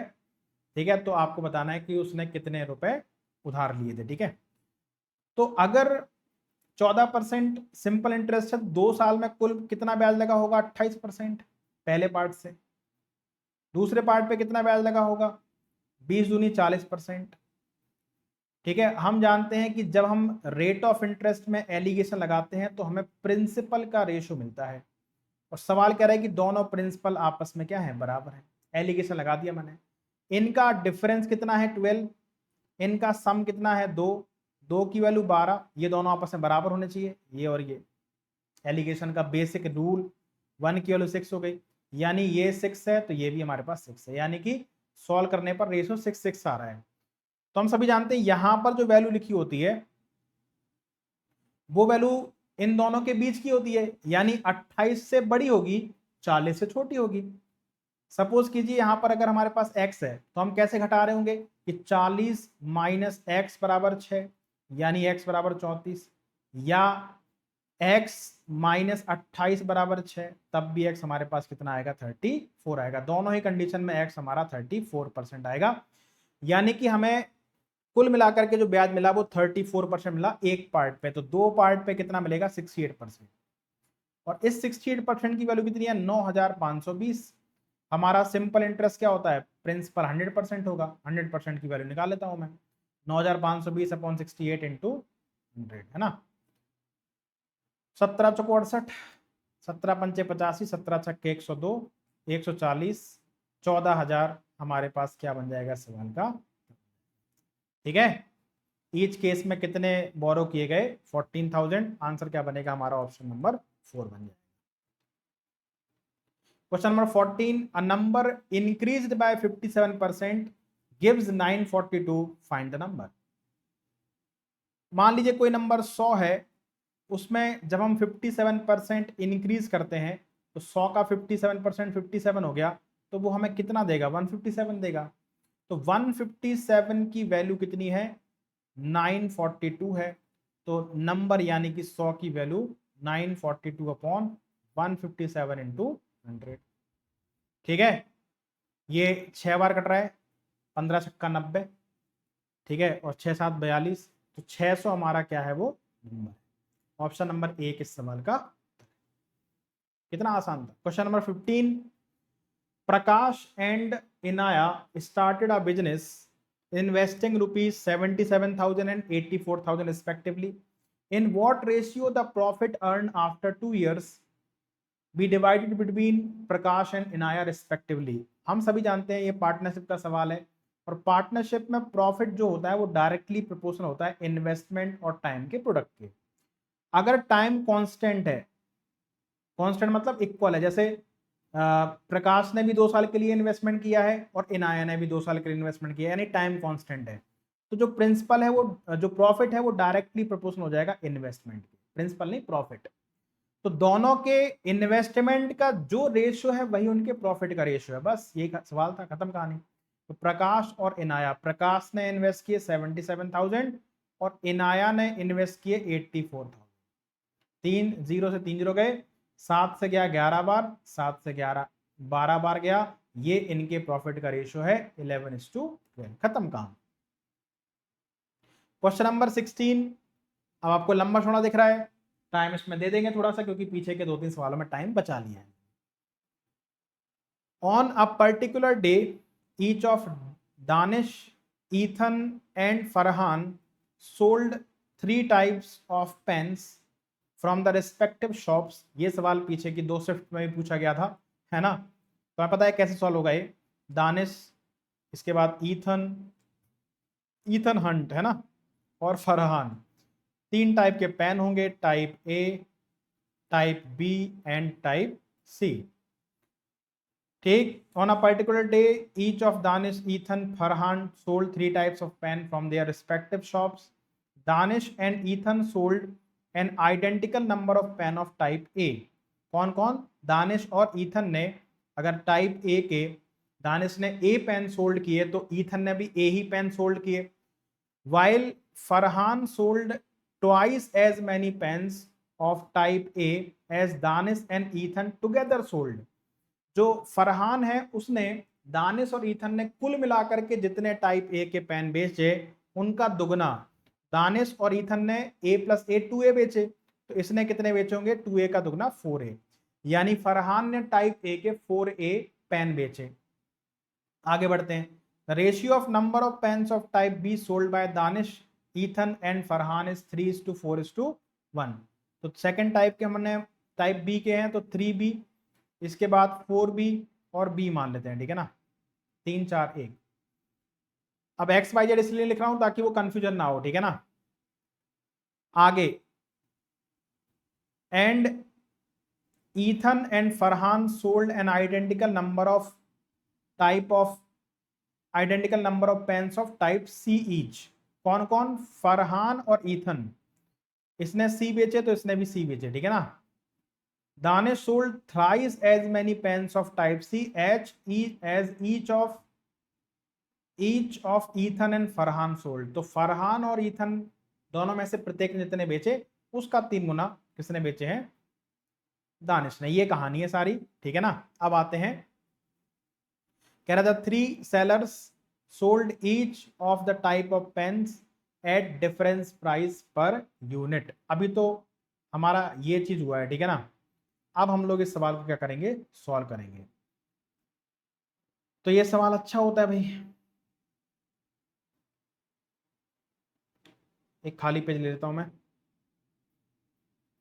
ठीक है। तो आपको बताना है कि उसने कितने रुपए उधार लिए थे, ठीक है। तो अगर 14% सिंपल इंटरेस्ट है, 2 साल में कुल कितना ब्याज लगा होगा? 28% पहले पार्ट से। दूसरे पार्ट पे कितना ब्याज लगा होगा? 20 दूनी 40%, ठीक है। हम जानते हैं कि जब हम रेट ऑफ इंटरेस्ट में एलिगेशन लगाते हैं तो हमें प्रिंसिपल का रेशो मिलता है, और सवाल कह रहा है कि दोनों प्रिंसिपल आपस में क्या है? बराबर है। एलिगेशन लगा दिया मैंने। इनका डिफरेंस कितना है? 12। इनका सम कितना है? 2, 2 की वैल्यू 12, ये दोनों आपस में बराबर होने चाहिए, ये और ये। एलिगेशन का बेसिक रूल 1 की वैल्यू 6 हो गई, यानी ये 6 है तो ये भी हमारे पास 6 है, यानी कि सॉल्व करने पर रेशियो 6 आ रहा है। तो हम सभी जानते हैं यहां पर जो वैल्यू लिखी होती है वो वैल्यू इन दोनों के बीच की होती है, यानी 28 से बड़ी होगी, 40 से छोटी होगी। सपोज कीजिए यहां पर अगर हमारे पास x है तो हम कैसे घटा रहे होंगे कि 40 माइनस एक्स बराबर 6, यानी x बराबर 34, या x माइनस 28 बराबर 6, तब भी x हमारे पास कितना आएगा 34 आएगा। दोनों ही कंडीशन में x हमारा 34% आएगा, यानी कि हमें कुल मिलाकर के जो ब्याज मिला वो 34% मिला एक पार्ट पे, तो दो पार्ट पे कितना मिलेगा 68%। और इस 68% की वैल्यू कितनी है 9520। हमारा सिंपल इंटरेस्ट क्या होता है, प्रिंसिपल 100% होगा, 100% की वैल्यू निकाल लेता हूं मैं, 9520 अपॉन 68 इंटू 100 है ना। 17 चौको 68, 17 पंचे 85, 17 छक्के 102, 140, 14,000 हमारे पास क्या बन जाएगा सवाल का। ठीक है, ईच केस में कितने बोरो किए गए 14,000। आंसर क्या बनेगा हमारा ऑप्शन नंबर 4 बन जाएगा। Question number 14, a number increased by 57% gives 942, find the number. मान लीजिए कोई नंबर 100 है, उसमें जब हम 57% इंक्रीज करते हैं तो 100 का 57% 57 हो गया, तो वो हमें कितना देगा 157 देगा। तो 157 की वैल्यू कितनी है 942 है, तो नंबर यानी कि 100 की वैल्यू 942 अपॉन 157 इंटू 100। ठीक है, ये 6 बार कट रहा है, 15 छक्का 90, ठीक है, और 6 7 42, तो 600 हमारा क्या है वो नंबर। ऑप्शन नंबर ए इस सवाल का। कितना आसान था। Question number 15, Prakash and Inaya started a business investing rupees 77,000 and 84,000 respectively. In what ratio the profit earned after 2 years be divided between Prakash and Inaya respectively? हम सभी जानते हैं ये पार्टनरशिप का सवाल है, और पार्टनरशिप में प्रॉफिट जो होता है वो डायरेक्टली प्रोपोर्शनल होता है इन्वेस्टमेंट और टाइम के प्रोडक्ट के। अगर टाइम कांस्टेंट है, कांस्टेंट मतलब इक्वल है, जैसे प्रकाश ने भी 2 साल के लिए इन्वेस्टमेंट किया है और इनाया ने भी 2 साल के लिए इन्वेस्टमेंट किया है, यानी टाइम कांस्टेंट है, तो जो प्रिंसिपल है वो जो प्रॉफिट है वो डायरेक्टली प्रोपोर्शनल हो जाएगा इन्वेस्टमेंट के, प्रिंसिपल नहीं प्रॉफिट। तो दोनों के इन्वेस्टमेंट का जो रेशियो है वही उनके प्रॉफिट का रेशियो है, बस यही सवाल था, खत्म कहानी। तो प्रकाश और इनाया, प्रकाश ने इन्वेस्ट किए 77,000 और इनाया ने इन्वेस्ट किए 84,000। 3 0 से 3 0 गए, 7 से गया 11 बार, 7 से 11 12 बार गया, ये इनके प्रॉफिट का रेशियो है 11:12। खत्म काम। क्वेश्चन नंबर 16, अब आपको लंबा छोड़ा दिख रहा है, टाइम इसमें दे देंगे थोड़ा सा क्योंकि पीछे के 2-3 सवालों में टाइम बचा लिया है। On a particular day each of Danish, Ethan and Farhan sold 3 types of pens from the respective shops. ये सवाल पीछे की 2 शिफ्ट में भी पूछा गया था, है ना। तो हमें पता है कैसे सॉल्व होगा ये। दानिश, इसके बाद ईथन, ईथन हंट है ना, और फरहान, 3 टाइप के पेन होंगे, type A, type B and type C. ठीक, on a particular day each of Danish, Ethan, Farhan sold 3 types of pen from their respective shops. Danish and Ethan sold an identical number of pen of type A. कौन कौन, दानिश और Ethan ने, अगर type A के दानिश ने ए pen sold किए तो Ethan ने भी ए ही पेन सोल्ड किए। While Farhan sold twice as many pens of type A as Danish and Ethan together sold. जो फरहान है उसने दानिश और ईथन ने कुल मिलाकर के जितने टाइप ए के पेन बेचे उनका दुगना दानिश और ईथन ने ए प्लस ए 2A बेचे, तो इसने कितने बेचे होंगे 2A का दुगना 4A, यानी फरहान ने टाइप ए के 4A पेन बेचे। आगे बढ़ते हैं, the ratio of number of pens of type be sold by Danish, Ethan and Farhan is 3:4:1। तो सेकंड टाइप के हमने टाइप बी के हैं तो 3B, इसके बाद 4B और B मान लेते हैं, ठीक है ना, 3 4 1। अब XYZ इसलिए लिख रहा हूं ताकि वो कंफ्यूजन ना हो, ठीक है ना। आगे, and Ethan and Farhan sold an identical number of pens of type C each. कौन कौन? फरहान और ईथन, इसने सी बेचे तो इसने भी सी बेचे, ठीक है ना। Danish sold thrice as many pens of type C as each of Ethan and Farhan sold. तो फरहान और ईथन दोनों में से प्रत्येक ने जितने बेचे उसका 3 गुना किसने बेचे हैं? दानिश ने। ये कहानी है सारी, ठीक है ना। अब आते हैं, कह रहा था 3 sellers sold each of the type of pens at difference price per unit. अभी तो हमारा ये चीज हुआ है, ठीक है ना। अब हम लोग इस सवाल को क्या करेंगे? सॉल्व करेंगे। तो ये सवाल अच्छा होता है भाई। एक खाली पेज ले लेता हूं मैं।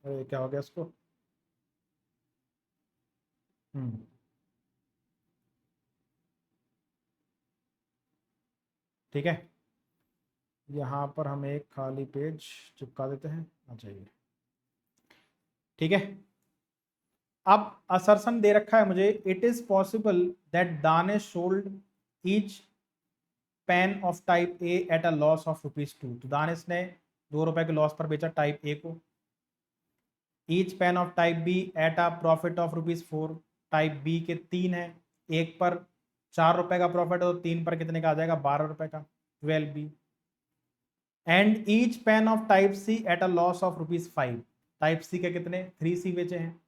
अरे क्या हो गया इसको? ठीक है, यहां पर हम एक खाली पेज चिपका देते हैं। अच्छा ये ठीक है। अब असर्शन दे रखा है मुझे, it is possible that Danish sold each pen of type A eight a loss of ₹2। तो दानिश ने 2 रुपए के लॉस पर बेचा टाइप ए को। Each pen of type B at a profit of ₹4। Type B के 3 है, एक पर 4 रुपए का प्रॉफिट है तो 3 पर कितने का आ जाएगा? 12 रुपए का, 12B। And each pen of type C at a loss of ₹5। Type C के कितने? 3C बेचे हैं,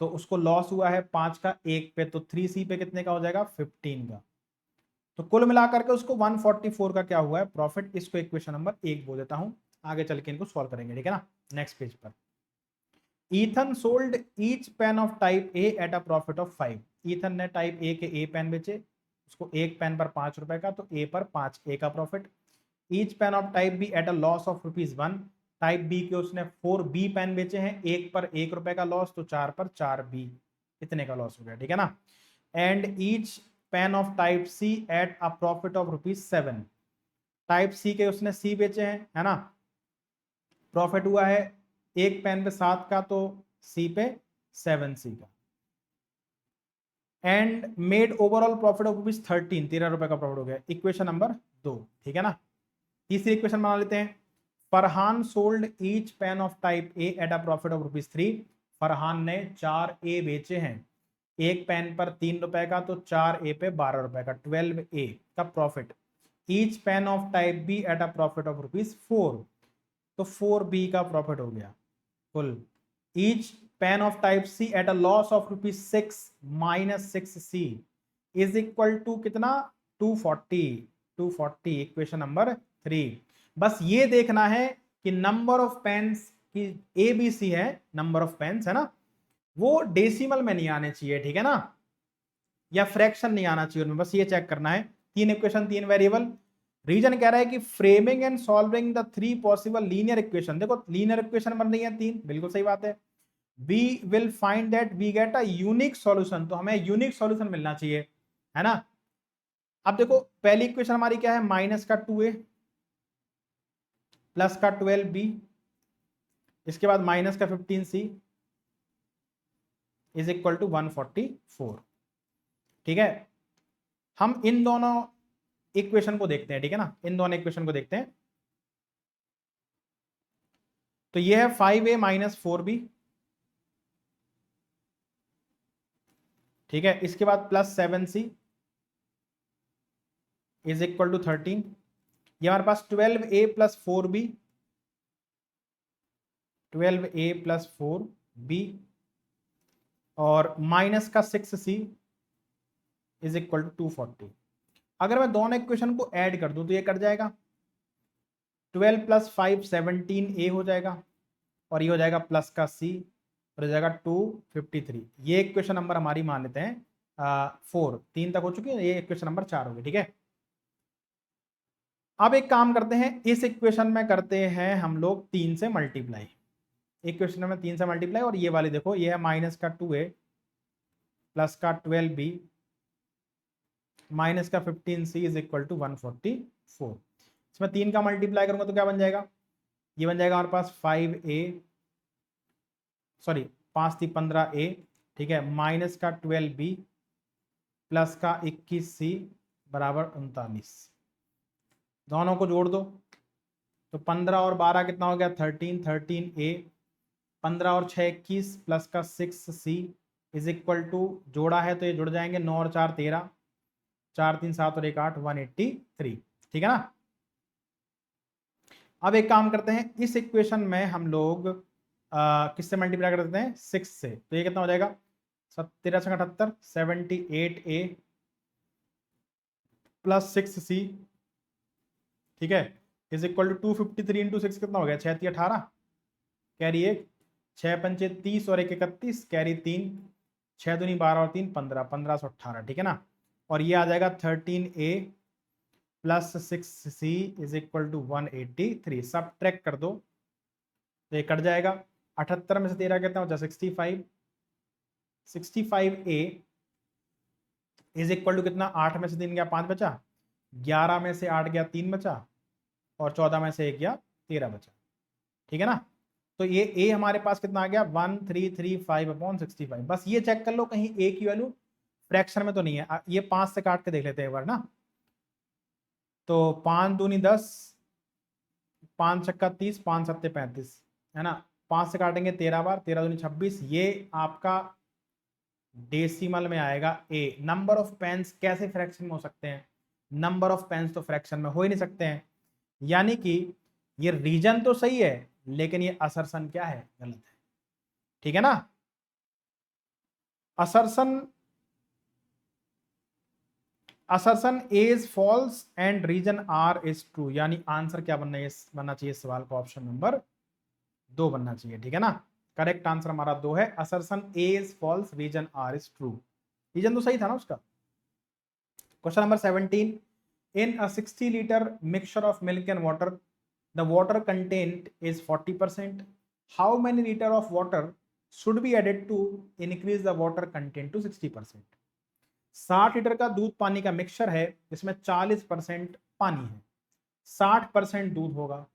तो उसको लॉस हुआ है 5 का एक पे, तो 3C पे कितने का हो जाएगा? 15 का। तो कुल मिलाकर के उसको 144 का क्या हुआ है? प्रॉफिट। इसको इक्वेशन नंबर 1 बोल देता हूं, आगे चल के इनको सॉल्व करेंगे, ठीक है ना। नेक्स्ट पेज पर, Ethan sold each pen of type A eight a profit of 5। Ethan ने टाइप ए के ए पेन बेचे, उसको एक पेन पर 5 रुपए का, तो ए पर 5A का profit. Each pen of type B at a loss of ₹1। Type B के उसने 4B पेन बेचे हैं, एक पर 1 रुपए का लॉस, तो 4 पर 4B, इतने का लॉस हो गया, ठीक है ना। And each pen of type C at a profit of ₹7। Type C के उसने सी बेचे हैं, है ना। प्रॉफिट हुआ है एक पेन पे 7 का, तो सी पे 7C का। And made overall profit of ₹13, 13 रुपए का प्रॉफिट हो गया। इक्वेशन नंबर 2, ठीक है ना। तीसरी इक्वेशन बना लेते हैं, Farhan sold each pen of type A eight a profit of ₹3। Farhan ने 4A बेचे हैं, एक पेन पर 3 रुपए का, तो 4A पे 12 रुपए का, 12A का profit. Each pen of type B at a profit of ₹4, तो 4B का प्रॉफिट हो गया कुल। Each pen of type C at a loss of ₹6 minus 6C is equal to कितना? 240। Equation number 3। बस ये देखना है कि नंबर ऑफ पेन्स की ABC है, नंबर ऑफ पेन्स है ना, वो डेसिमल में नहीं आने चाहिए, ठीक है ना, या फ्रैक्शन नहीं आना चाहिए उनमें, बस ये चेक करना है। 3 इक्वेशन 3 वेरिएबल। रीजन कह रहा है कि framing and solving the 3 possible linear equation. देखो लीनियर इक्वेशन बन रही है 3, बिल्कुल सही बात है। We will find that we get a unique solution, तो हमें यूनिक सॉल्यूशन मिलना चाहिए, है ना। अब देखो पहली इक्वेशन हमारी क्या है? माइनस का 2A प्लस का 12B, इसके बाद माइनस का 15C इज इक्वल टू 144, ठीक है। हम इन दोनों इक्वेशन को देखते हैं, ठीक है ना, इन दोनों इक्वेशन को देखते हैं। तो ये है 5A माइनस 4B, ठीक है। इसके बाद plus 7C is equal to 13। ये हमारे पास 12A plus 4B, 12A plus 4B और माइनस का 6C इज इक्वल टू 240। अगर मैं दोनों इक्वेशन को ऐड कर दूं तो ये कट जाएगा, 12 प्लस 5 17A हो जाएगा, और ये हो जाएगा प्लस का C और हो जाएगा 253। ये इक्वेशन नंबर हमारी मान लेते हैं 4, 3 तक हो चुकी है, ये इक्वेशन नंबर 4 होगी, ठीक है। अब एक काम करते हैं, इस इक्वेशन में करते हैं हम लोग 3 से मल्टीप्लाई। इक्वेशन में 3 से मल्टीप्लाई, और ये वाली देखो, ये है माइनस का 2A प्लस का 12B माइनस का 15C इज इक्वल टू 144। इसमें 3 का मल्टीप्लाई करूंगा तो क्या बन जाएगा? ये बन जाएगा हमारे पास 5A, सॉरी 5 थी 15A ठीक है, माइनस का 12b प्लस का 21c बराबर 39। दोनों को जोड़ दो तो 15 और 12 कितना हो गया 13, 13a, 15 और 6 21 प्लस का 6c इज इक्वल टू, जोड़ा है तो ये जुड़ जाएंगे, 9 और 4 13, 4 3 7 और 1 8, 183। ठीक है ना। अब एक काम करते हैं, इस इक्वेशन में हम लोग किससे मल्टीप्लाई कर देते हैं 6 से, तो ये कितना हो जाएगा 13 से 78, 78a प्लस 6c, ठीक है, इज इक्वल टू 253 इंटू 6 कितना हो गया 6 3 18, कैरी 1, 6 पंचे 30 और 1 31, कैरी 3, 6 दूनी 12 और 3 15, 1518। ठीक है ना। और ये आ जाएगा 13a plus 6c is equal to 183। सब ट्रैक कर दो तो ये कट जाएगा, 78 में से 13 कितना हो जाए 65, 65a इज इक्वल टू कितना, 8 में से 3 गया 5 बचा, 11 में से 8 गया 3 बचा, और 14 में से 1 गया 13 बचा। ठीक है ना। तो ये a हमारे पास कितना आ गया 1335/65। बस ये चेक कर लो कहीं a की वैल्यू फ्रैक्शन में तो नहीं है। ये 5 से काट के देख लेते हैं एक बार ना। तो 5 दूनी 10, 5 छक्का 30, 5 सत्ते 35, है ना। 5 से काटेंगे 13 बार, 13 दूनी 26। ये आपका डेसिमल में आएगा a। नंबर ऑफ पेन्स कैसे फ्रैक्शन में हो सकते हैं, नंबर ऑफ पेन्स तो फ्रैक्शन में हो ही नहीं सकते हैं। यानी कि ये रीजन तो सही है लेकिन ये असर्शन क्या है, गलत है। ठीक है ना। Assertion A is false and reason R is true, यानी आंसर क्या बनना चाहिए सवाल का, ऑप्शन नंबर 2 बनना चाहिए। ठीक है ना। करेक्ट आंसर हमारा 2 है, assertion A is false, reason R is true. Reason तो सही था ना उसका। Question number 17, in a 60 litre mixture of milk and water the water content is 40%, how many litre of water should be added to increase the water content to 60%। 60 litre का दूध पानी का mixture है, इसमें 40% पानी है, 60% दूध होगा,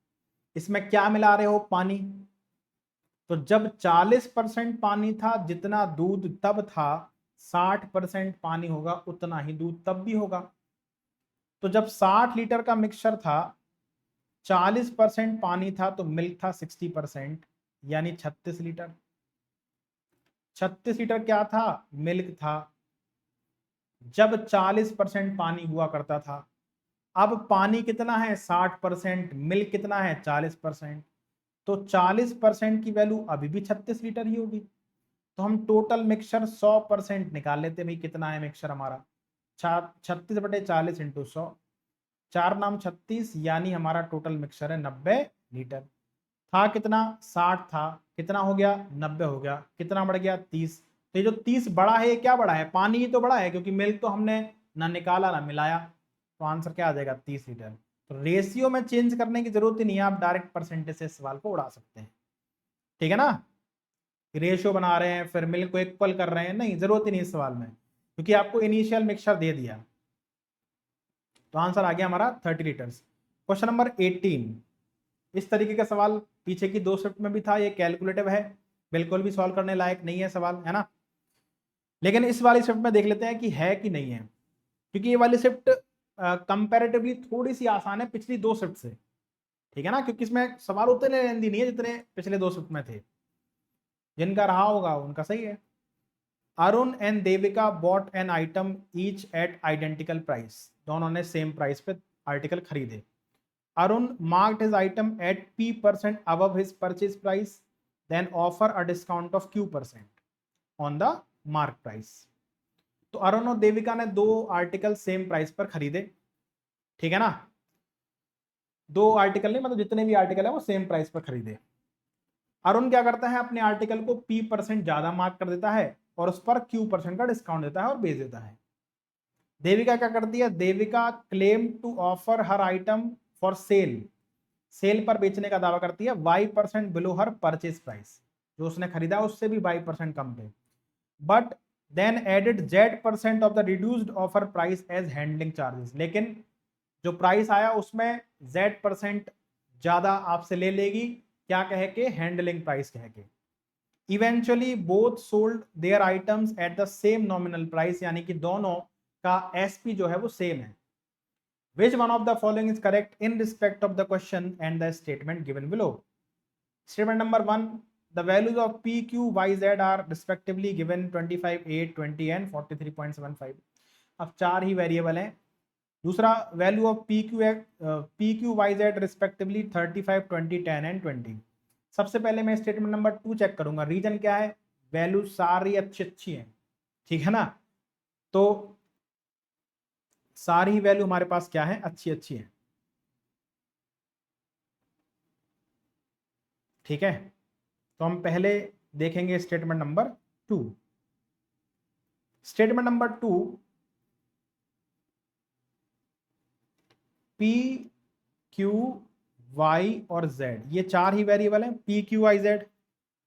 इसमें क्या मिला रहे हो, पानी। तो जब 40% पानी था जितना दूध तब था, 60% पानी होगा उतना ही दूध तब भी होगा। तो जब 60 लीटर का मिक्सचर था, 40% पानी था तो मिल्क था 60%, यानी 36 लीटर। 36 लीटर क्या था, मिल्क था, जब 40% पानी हुआ करता था। अब पानी कितना है 60%, मिल्क कितना है 40%, तो 40% की वैल्यू अभी भी 36 लीटर ही होगी। तो हम टोटल मिक्सचर 100% निकाल लेते भाई, कितना है मिक्सचर हमारा 36/40 इंटू 100, 4 नाम 36, यानी हमारा टोटल मिक्सचर है 90 लीटर। था कितना 60 था, कितना हो गया 90 हो गया, कितना बढ़ गया 30। तो ये जो 30 बड़ा है, ये क्या बड़ा है, पानी ही तो बड़ा है, क्योंकि मिल्क तो हमने ना निकाला ना मिलाया। तो आंसर क्या आ जाएगा 30 लीटर। तो रेशियो में चेंज करने की जरूरत ही नहीं है, आप डायरेक्ट परसेंटेज से सवाल को उड़ा सकते हैं। ठीक है ना। रेशियो बना रहे हैं फिर मिल्क को इक्वल कर रहे हैं, नहीं, जरूरत ही नहीं इस सवाल में, क्योंकि आपको इनिशियल मिक्सचर दे दिया। तो आंसर आ गया हमारा 30 लीटर्स। क्वेश्चन नंबर 18, इस तरीके का सवाल पीछे की 2 शिफ्ट में भी था, ये कैलकुलेटिव है, बिल्कुल भी सॉल्व करने लायक नहीं है सवाल, है ना। लेकिन इस वाली शिफ्ट में देख लेते हैं कि है कि नहीं है, क्योंकि ये वाली शिफ्ट कंपैरेटिवली थोड़ी सी आसान है पिछली 2 शिफ्ट से। ठीक है ना, क्योंकि इसमें सवाल उतने लेंदी नहीं है जितने पिछले 2 शिफ्ट में थे। जिनका रहा होगा उनका सही है। Arun and Devika bot an item each eight identical price, दोनों ने सेम प्राइस पे आर्टिकल खरीदे। Arun marked his item at P% above his purchase price, then offer a discount of Q% on the mark price. तो अरुण और देविका ने 2 article same price पर खरीदे। ठीक है ना, 2 आर्टिकल नहीं, मतलब जितने भी आर्टिकल है वो सेम प्राइस पर खरीदे। अरुण क्या करता है, अपने आर्टिकल को P% ज्यादा मार्क कर देता है और उस पर Q% का डिस्काउंट देता है और बेच देता है। देविका क्या करती है, Devika claim to offer her item for sale, sale पर बेचने का दावा करती है Y% below her purchase price, जो उसने खरीदा उससे भी Y% कम पे, but then added Z% of the reduced offer price as handling charges. लेकिन जो प्राइस आया उसमें Z% ज्यादा आपसे ले लेगी, क्या कह के, हैंडलिंग प्राइस कह के। Eventually both sold there items eight the same nominal price, यानी कि दोनों का एसपी जो है वो सेम है। Which one of the following is correct in respect of the question and the statement given below. Statement number 1, the values of p q y z are respectively given 25 8 20 and 43.75। अब चार ही variable हैं। दूसरा, value of P Q Y Z respectively 35 20 10 and 20। सबसे पहले मैं statement number 2 check करूंगा। Reason क्या है? वैल्यू सारी अच्छी अच्छी है, ठीक है ना। तो सारी वैल्यू हमारे पास क्या है? अच्छी अच्छी है, ठीक है। तो हम पहले देखेंगे statement number 2। Statement number 2, P Q Y और जेड, ये चार ही वेरिएबल हैं, पी क्यू वाई जेड।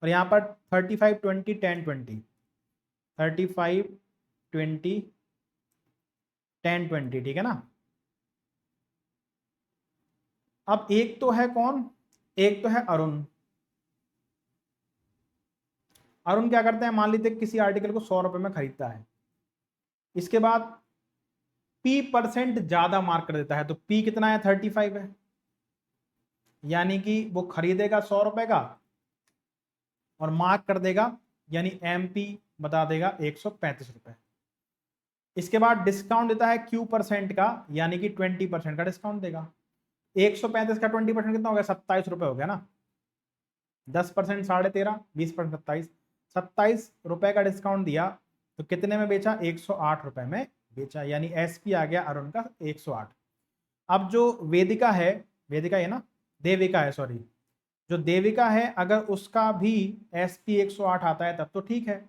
और यहां पर 35 20 10 20, 35 20 10 20, ठीक है ना। अब एक तो है कौन? एक तो है अरुण। अरुण क्या करते हैं? मान लीजिए किसी आर्टिकल को 100 रुपए में खरीदता है, इसके बाद पी परसेंट ज्यादा मार्क कर देता है। तो पी कितना है? 35 है, यानी कि वो खरीदेगा 100 रुपए का और मार्क कर देगा, यानी एमपी बता देगा 135 रुपए। इसके बाद डिस्काउंट देता है क्यू परसेंट का, यानी कि 20% का डिस्काउंट देगा। 135 का 20% कितना हो गया? 27 रुपए हो गया ना। 10% 13.5, 20% 27, 27 रुपए का डिस्काउंट दिया तो कितने में बेचा? 108 रुपए में बेचा, यानी एसपी आ गया अरुण का 108। अब जो वेदिका है, वेदिका है ना, देविका है, सॉरी, जो देविका है, अगर उसका भी एसपी 108 आता है तब तो ठीक है।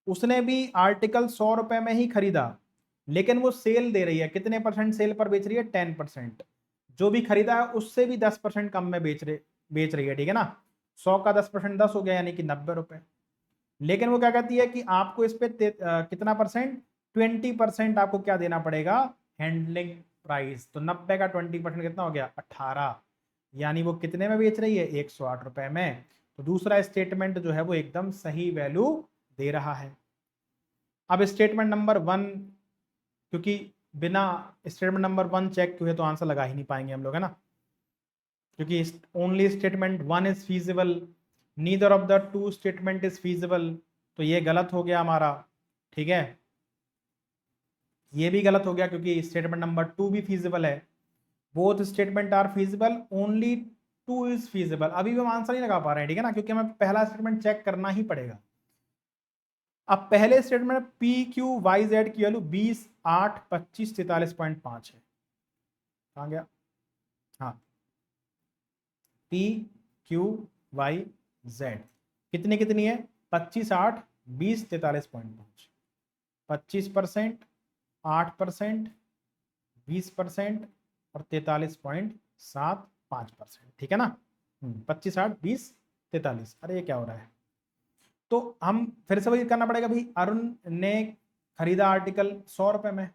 उसने भी आर्टिकल 100 रुपए में ही खरीदा, लेकिन वो सेल दे रही है, कितने परसेंट सेल पर बेच रही है? 10%। जो भी खरीदा है उससे भी 10% कम में बेच रही है, ठीक है ना। 100 का 10% 10 हो गया, यानी कि 90 रुपए। लेकिन वो क्या कहती है कि आपको इस पे कितना परसेंट? 20% आपको क्या देना पड़ेगा? Handling price. तो 90 का 20% कितना हो गया? 18, यानी वो कितने में बेच रही है? 108 रुपए में। तो दूसरा स्टेटमेंट जो है वो एकदम सही वैल्यू दे रहा है। अब स्टेटमेंट नंबर 1, क्योंकि बिना स्टेटमेंट नंबर 1 चेक हुए तो आंसर लगा ही नहीं पाएंगे हम लोग, है ना, क्योंकि only statement 1 is feasible, neither of the two statement is feasible. तो ये गलत हो गया हमारा, ठीक है। ये भी गलत हो गया क्योंकि स्टेटमेंट नंबर 2 भी फीजिबल है। Both statement are feasible, only 2 is feasible. अभी भी हम आंसर नहीं लगा पा रहे हैं, ठीक है ना, क्योंकि हमें पहला स्टेटमेंट चेक करना ही पड़ेगा। अब पहले statement P Q Y Z की वैल्यू 20 8 25 43.5 है। कहाँ गया? हाँ, पी क्यू वाई जेड कितनी कितनी है? 25 8 20 43.5। 25%, 8%, 20% और 43.75%, ठीक है ना। 25 8 20 43। अरे ये क्या हो रहा है? तो हम फिर से वही करना पड़ेगा भाई। अरुण ने खरीदा आर्टिकल 100 रुपए में,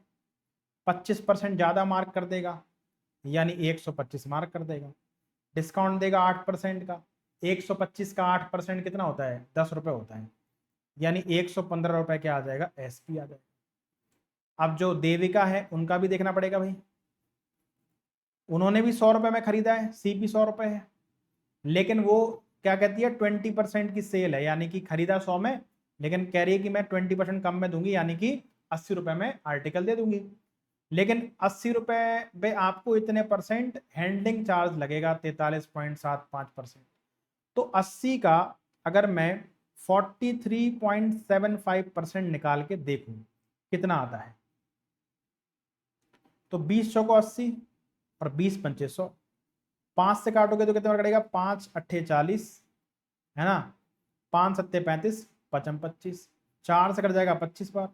25% ज्यादा मार्क कर देगा, यानी 125 मार्क कर देगा। डिस्काउंट देगा 8% का, 125 का 8% कितना होता है? 10 रुपए होता है, यानी 115 रुपए क्या आ जाएगा? एसपी आ जाएगा। अब जो देविका है उनका भी देखना पड़ेगा भाई, उन्होंने भी 100 रुपए में खरीदा है, सीपी 100 रुपए है, लेकिन वो क्या कहती है? 20% की सेल है, यानी कि खरीदा 100 में, लेकिन कह रही है कि मैं 20% कम में दूंगी, यानी कि 80 रुपए में आर्टिकल दे दूंगी। लेकिन 80 रुपए पे आपको इतने परसेंट हैंडलिंग चार्ज लगेगा, 43.75%। तो 80 का अगर मैं 43.75% निकाल के देखूं कितना आता है, तो 20 को 80 और 20 पंचे 100, 5 से काटोगे तो कितना कटेगा? 5 अट्ठे 40, है ना, 5 सत्ते 35, 55 25, 4 से कट जाएगा 25 बार,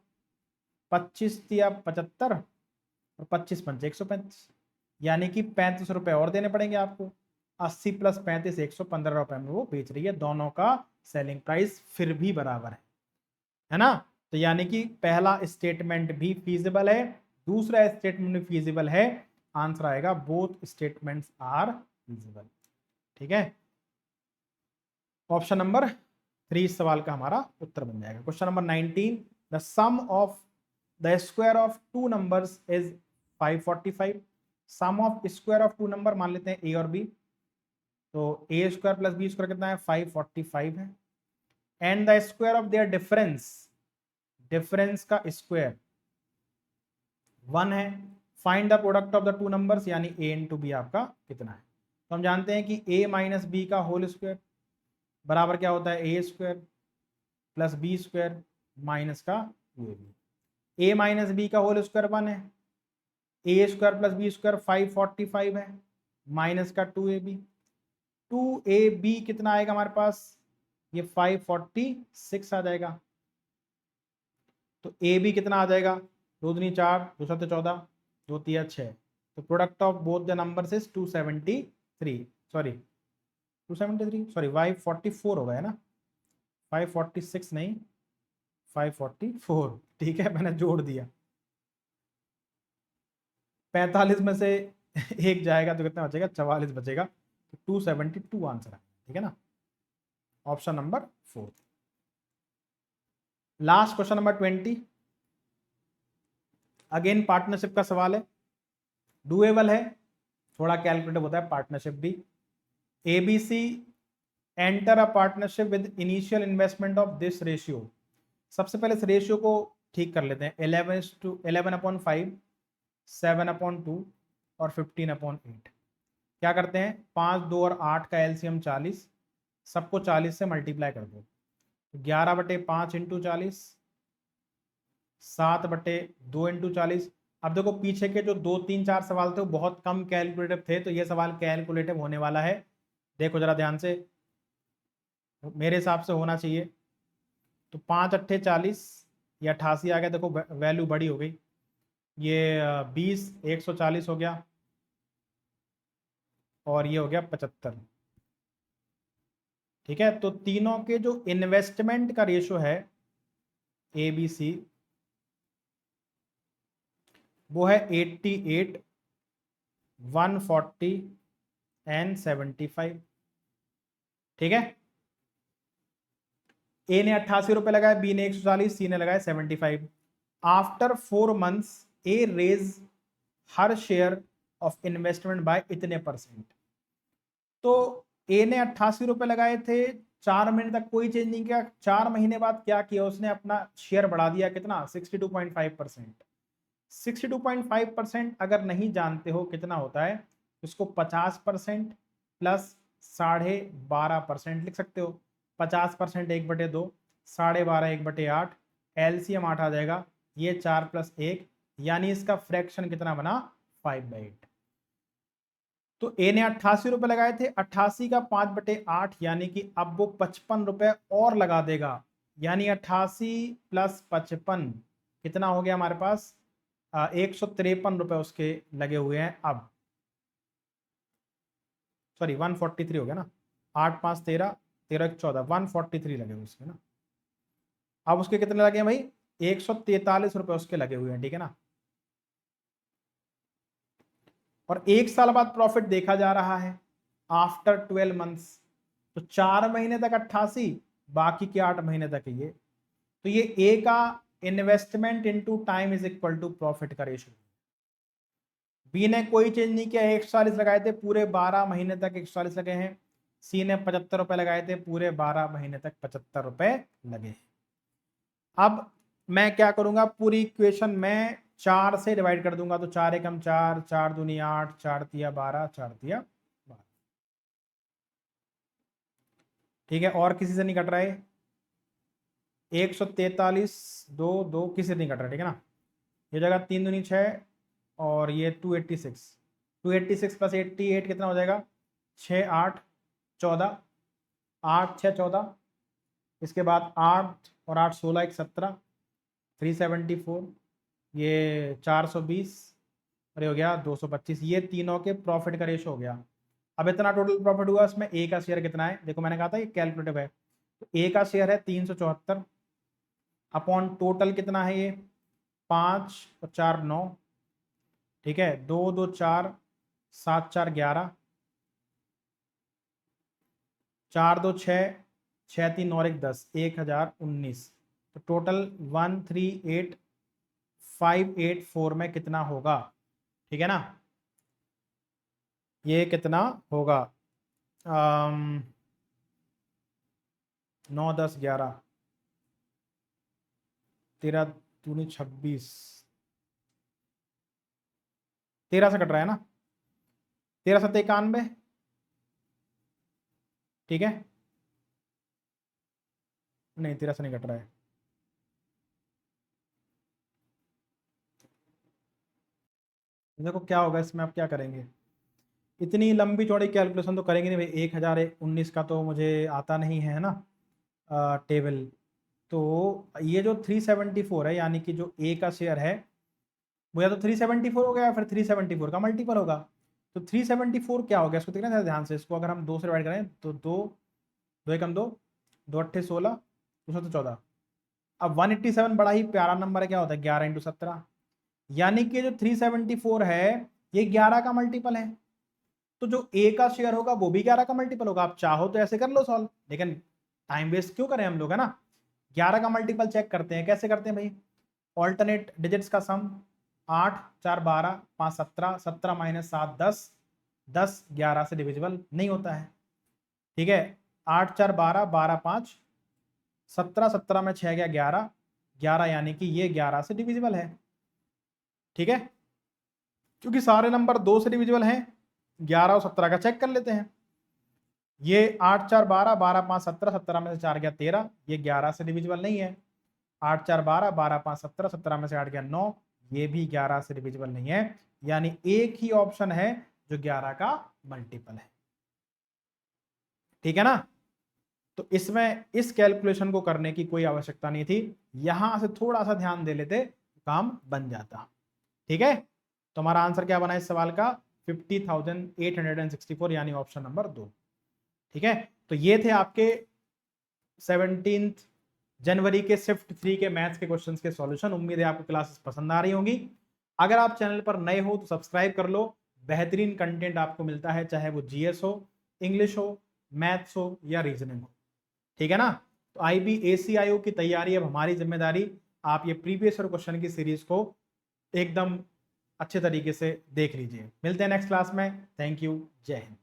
25 दिया 75 और 25 पंचे 135, यानी कि 35 रुपए और देने पड़ेंगे आपको। 80 + 35 115 रुपए में वो बेच रही है। दोनों का सेलिंग प्राइस फिर भी बराबर है ना। तो यानी कि पहला स्टेटमेंट भी फीजिबल है, दूसरा स्टेटमेंट भी फीजिबल है। आंसर आएगा बोथ स्टेटमेंट्स आर फीजिबल, ठीक है। ऑप्शन नंबर 3 इस सवाल का हमारा उत्तर बन जाएगा। Question number 19, the sum of the square of two numbers is 545। Sum of square of two number मान लेते हैं ए और बी, तो A square plus B square कितना है 545 है। And the square of their difference, difference का square 1 है। Find the product of the two numbers, यानी ए इंटू बी आपका कितना है। तो हम जानते हैं कि ए माइनस बी का होल स्क्वायर बराबर क्या होता है a square plus B square minus का 2ab। ए माइनस बी का होल स्क्वायर 1 है, a square plus B square 545 है माइनस का 2ab। 2ab कितना आएगा हमारे पास, ये 546 आ जाएगा। तो ए बी कितना आ जाएगा, 2 दूनी 4, 2 7 14, 2 3 6। तो product of both the numbers is 273, sorry 273, sorry 544 होगा है ना, 546 नहीं 544, ठीक है मैंने जोड़ दिया। 45 में से एक जाएगा तो कितना बचेगा, 44 बचेगा। तो 272 आंसर है, ठीक है ना, option number 4। Last question number 20, again partnership का सवाल है, डुएबल है, थोड़ा कैलकुलेटिव होता है पार्टनरशिप भी। ABC enter a partnership with initial investment of this ratio. सबसे पहले इस रेशियो को ठीक कर लेते हैं, 11/5, 7/2 और 15/8। क्या करते हैं, 5, 2 और 8 का एलसीएम 40, सबको 40 से मल्टीप्लाई कर दो। 11/5 इंटू 40, 7/2 इंटू 40। अब देखो पीछे के जो 2 3 4 सवाल थे वो बहुत कम कैलकुलेटिव थे, तो ये सवाल कैलकुलेटिव होने वाला है। देखो जरा ध्यान से, मेरे हिसाब से होना चाहिए। तो 5 अट्ठे 40, ये 88 आ गया, देखो वैल्यू बड़ी हो गई, ये 20 140 हो गया, और ये हो गया 75, ठीक है। तो तीनों के जो इन्वेस्टमेंट का रेशो है ए बी सी, वो है 88, 140 एंड 75, ठीक है। ए ने 88 रुपए लगाए, बी ने 140, सी ने लगाए 75। After 4 months A raise her share of investment by इतने %। तो ए ने 88 रुपए लगाए थे, 4 महीने तक कोई चेंज नहीं किया, 4 महीने बाद क्या किया उसने, अपना शेयर बढ़ा दिया, कितना 62.5%। 62.5% अगर नहीं जानते हो कितना होता है, इसको 50% प्लस 12.5% लिख सकते हो। 50% 1/2, 12.5 1/8, एलसीएम 8 आ जाएगा, ये 4 + 1, यानी इसका फ्रैक्शन कितना बना 5/8। तो ए ने 88 रुपए लगाए थे, 88 का 5/8, यानी कि अब वो 55 रुपए और लगा देगा, यानी 88 + 55 कितना हो गया हमारे पास, 153 रुपए उसके लगे हुए हैं। अब सॉरी 143 हो गया ना, 8 5 13, 13 14, 143 लगे हुए उसके ना। अब उसके कितने लगे हैं भाई, 143 रुपए उसके लगे हुए हैं, ठीक है ना। और 1 साल बाद प्रॉफिट देखा जा रहा है आफ्टर 12 मंथ्स। तो 4 महीने तक 88, बाकी के 8 महीने तक ये। तो ये ए का investment into time is equal to profit का रेशियो। बी ने कोई चेंज नहीं किया, 140 लगाए थे, पूरे 12 महीने तक 140 लगे हैं। सी ने 75 रुपए लगाए थे, पूरे 12 महीने तक 75 रुपए लगे। अब मैं क्या करूंगा, पूरी इक्वेशन में 4 से डिवाइड कर दूंगा। तो 4 एकम 4, 4 दूनी 8, 4 तिया 12, 4 तिया 12, ठीक है। और किसी से नहीं कट रहा है, 143, 2 2 किसी से नहीं कट रहा, ठीक है ना। ये जगह 3 दूनी 6, और ये 286, 286 + 88 कितना हो जाएगा, 6 8 14, 8 6 14, इसके बाद 8 और 8 16 1 17, 374, ये 420, और ये हो गया 225। ये तीनों के प्रॉफिट का रेशो हो गया। अब इतना टोटल प्रॉफिट हुआ, इसमें ए का शेयर कितना है, देखो मैंने कहा था ये कैलकुलेटिव है। तो ए का शेयर है 374, अपॉन टोटल कितना है ये 5 और 4 9, ठीक है, 2 2 4, 7 4 11, 4 2 6, 6 3 और 1 10, 1019। तो टोटल 138584 में कितना होगा, ठीक है ना। ये कितना होगा, 9 10 11, 13 दूनी 26, 13 से कट रहा है ना, 13 7 91, ठीक है, नहीं 13 से नहीं कट रहा है। देखो क्या होगा इसमें, आप क्या करेंगे, इतनी लंबी चौड़ी कैलकुलेशन तो करेंगे नहीं भाई। 1019 का तो मुझे आता नहीं है ना टेबल। तो ये जो 374 है, यानी कि जो ए का शेयर है वो या तो 374 हो गया या फिर 374 का मल्टीपल होगा। तो 374 क्या हो गया, इसको देखना ध्यान से। इसको अगर हम 2 से डिवाइड करें तो 2 2 एकम 2, 2 अट्ठे 16, 2 तो 14। अब 187 बड़ा ही प्यारा नंबर है, क्या होता है 11 इंटू 17, यानी कि जो 374 है ये 11 का मल्टीपल है। तो जो ए का शेयर होगा वो भी 11 का मल्टीपल होगा। आप चाहो तो ऐसे कर लो सॉल्व, लेकिन टाइम वेस्ट क्यों करें हम लोग, है ना। 11 का मल्टीपल चेक करते हैं, कैसे करते हैं भाई, ऑल्टरनेट डिजिट्स का सम, 8 4 12 5 17, 17 माइनस 7 10, 10 11 से डिविजिबल नहीं होता है, ठीक है। 8 4 12, 12 5 17, 17 में 6 गया 11, 11 यानी कि ये 11 से डिविजिबल है, ठीक है। क्योंकि सारे नंबर 2 से डिविजिबल हैं, 11 और 17 का चेक कर लेते हैं। ये 8 4 12, 12 5 17, 17 में से 4 गया 13, ये 11 से डिविजिबल नहीं है। 8 4 12, 12 5 17, 17 में से 8 गया 9, ये भी 11 से डिविजिबल नहीं है। यानी एक ही ऑप्शन है जो 11 का मल्टीपल है, ठीक है ना। तो इसमें इस कैलकुलेशन को करने की कोई आवश्यकता नहीं थी, यहां से थोड़ा सा ध्यान दे लेते काम बन जाता, ठीक है। तो हमारा आंसर क्या बना इस सवाल का, 50,864, यानी ऑप्शन नंबर 2, ठीक है। तो ये थे आपके 17 जनवरी के शिफ्ट 3 के मैथ्स के क्वेश्चंस के सॉल्यूशन। उम्मीद है आपको क्लासेस पसंद आ रही होंगी। अगर आप चैनल पर नए हो तो सब्सक्राइब कर लो, बेहतरीन कंटेंट आपको मिलता है, चाहे वो जीएस हो, इंग्लिश हो, मैथ्स हो या रीजनिंग हो, ठीक है ना। तो IB ACIO की तैयारी अब हमारी जिम्मेदारी। आप ये प्रीवियस ईयर क्वेश्चन की सीरीज को एकदम अच्छे तरीके से देख लीजिए। मिलते हैं नेक्स्ट क्लास में। थैंक यू, जय हिंद।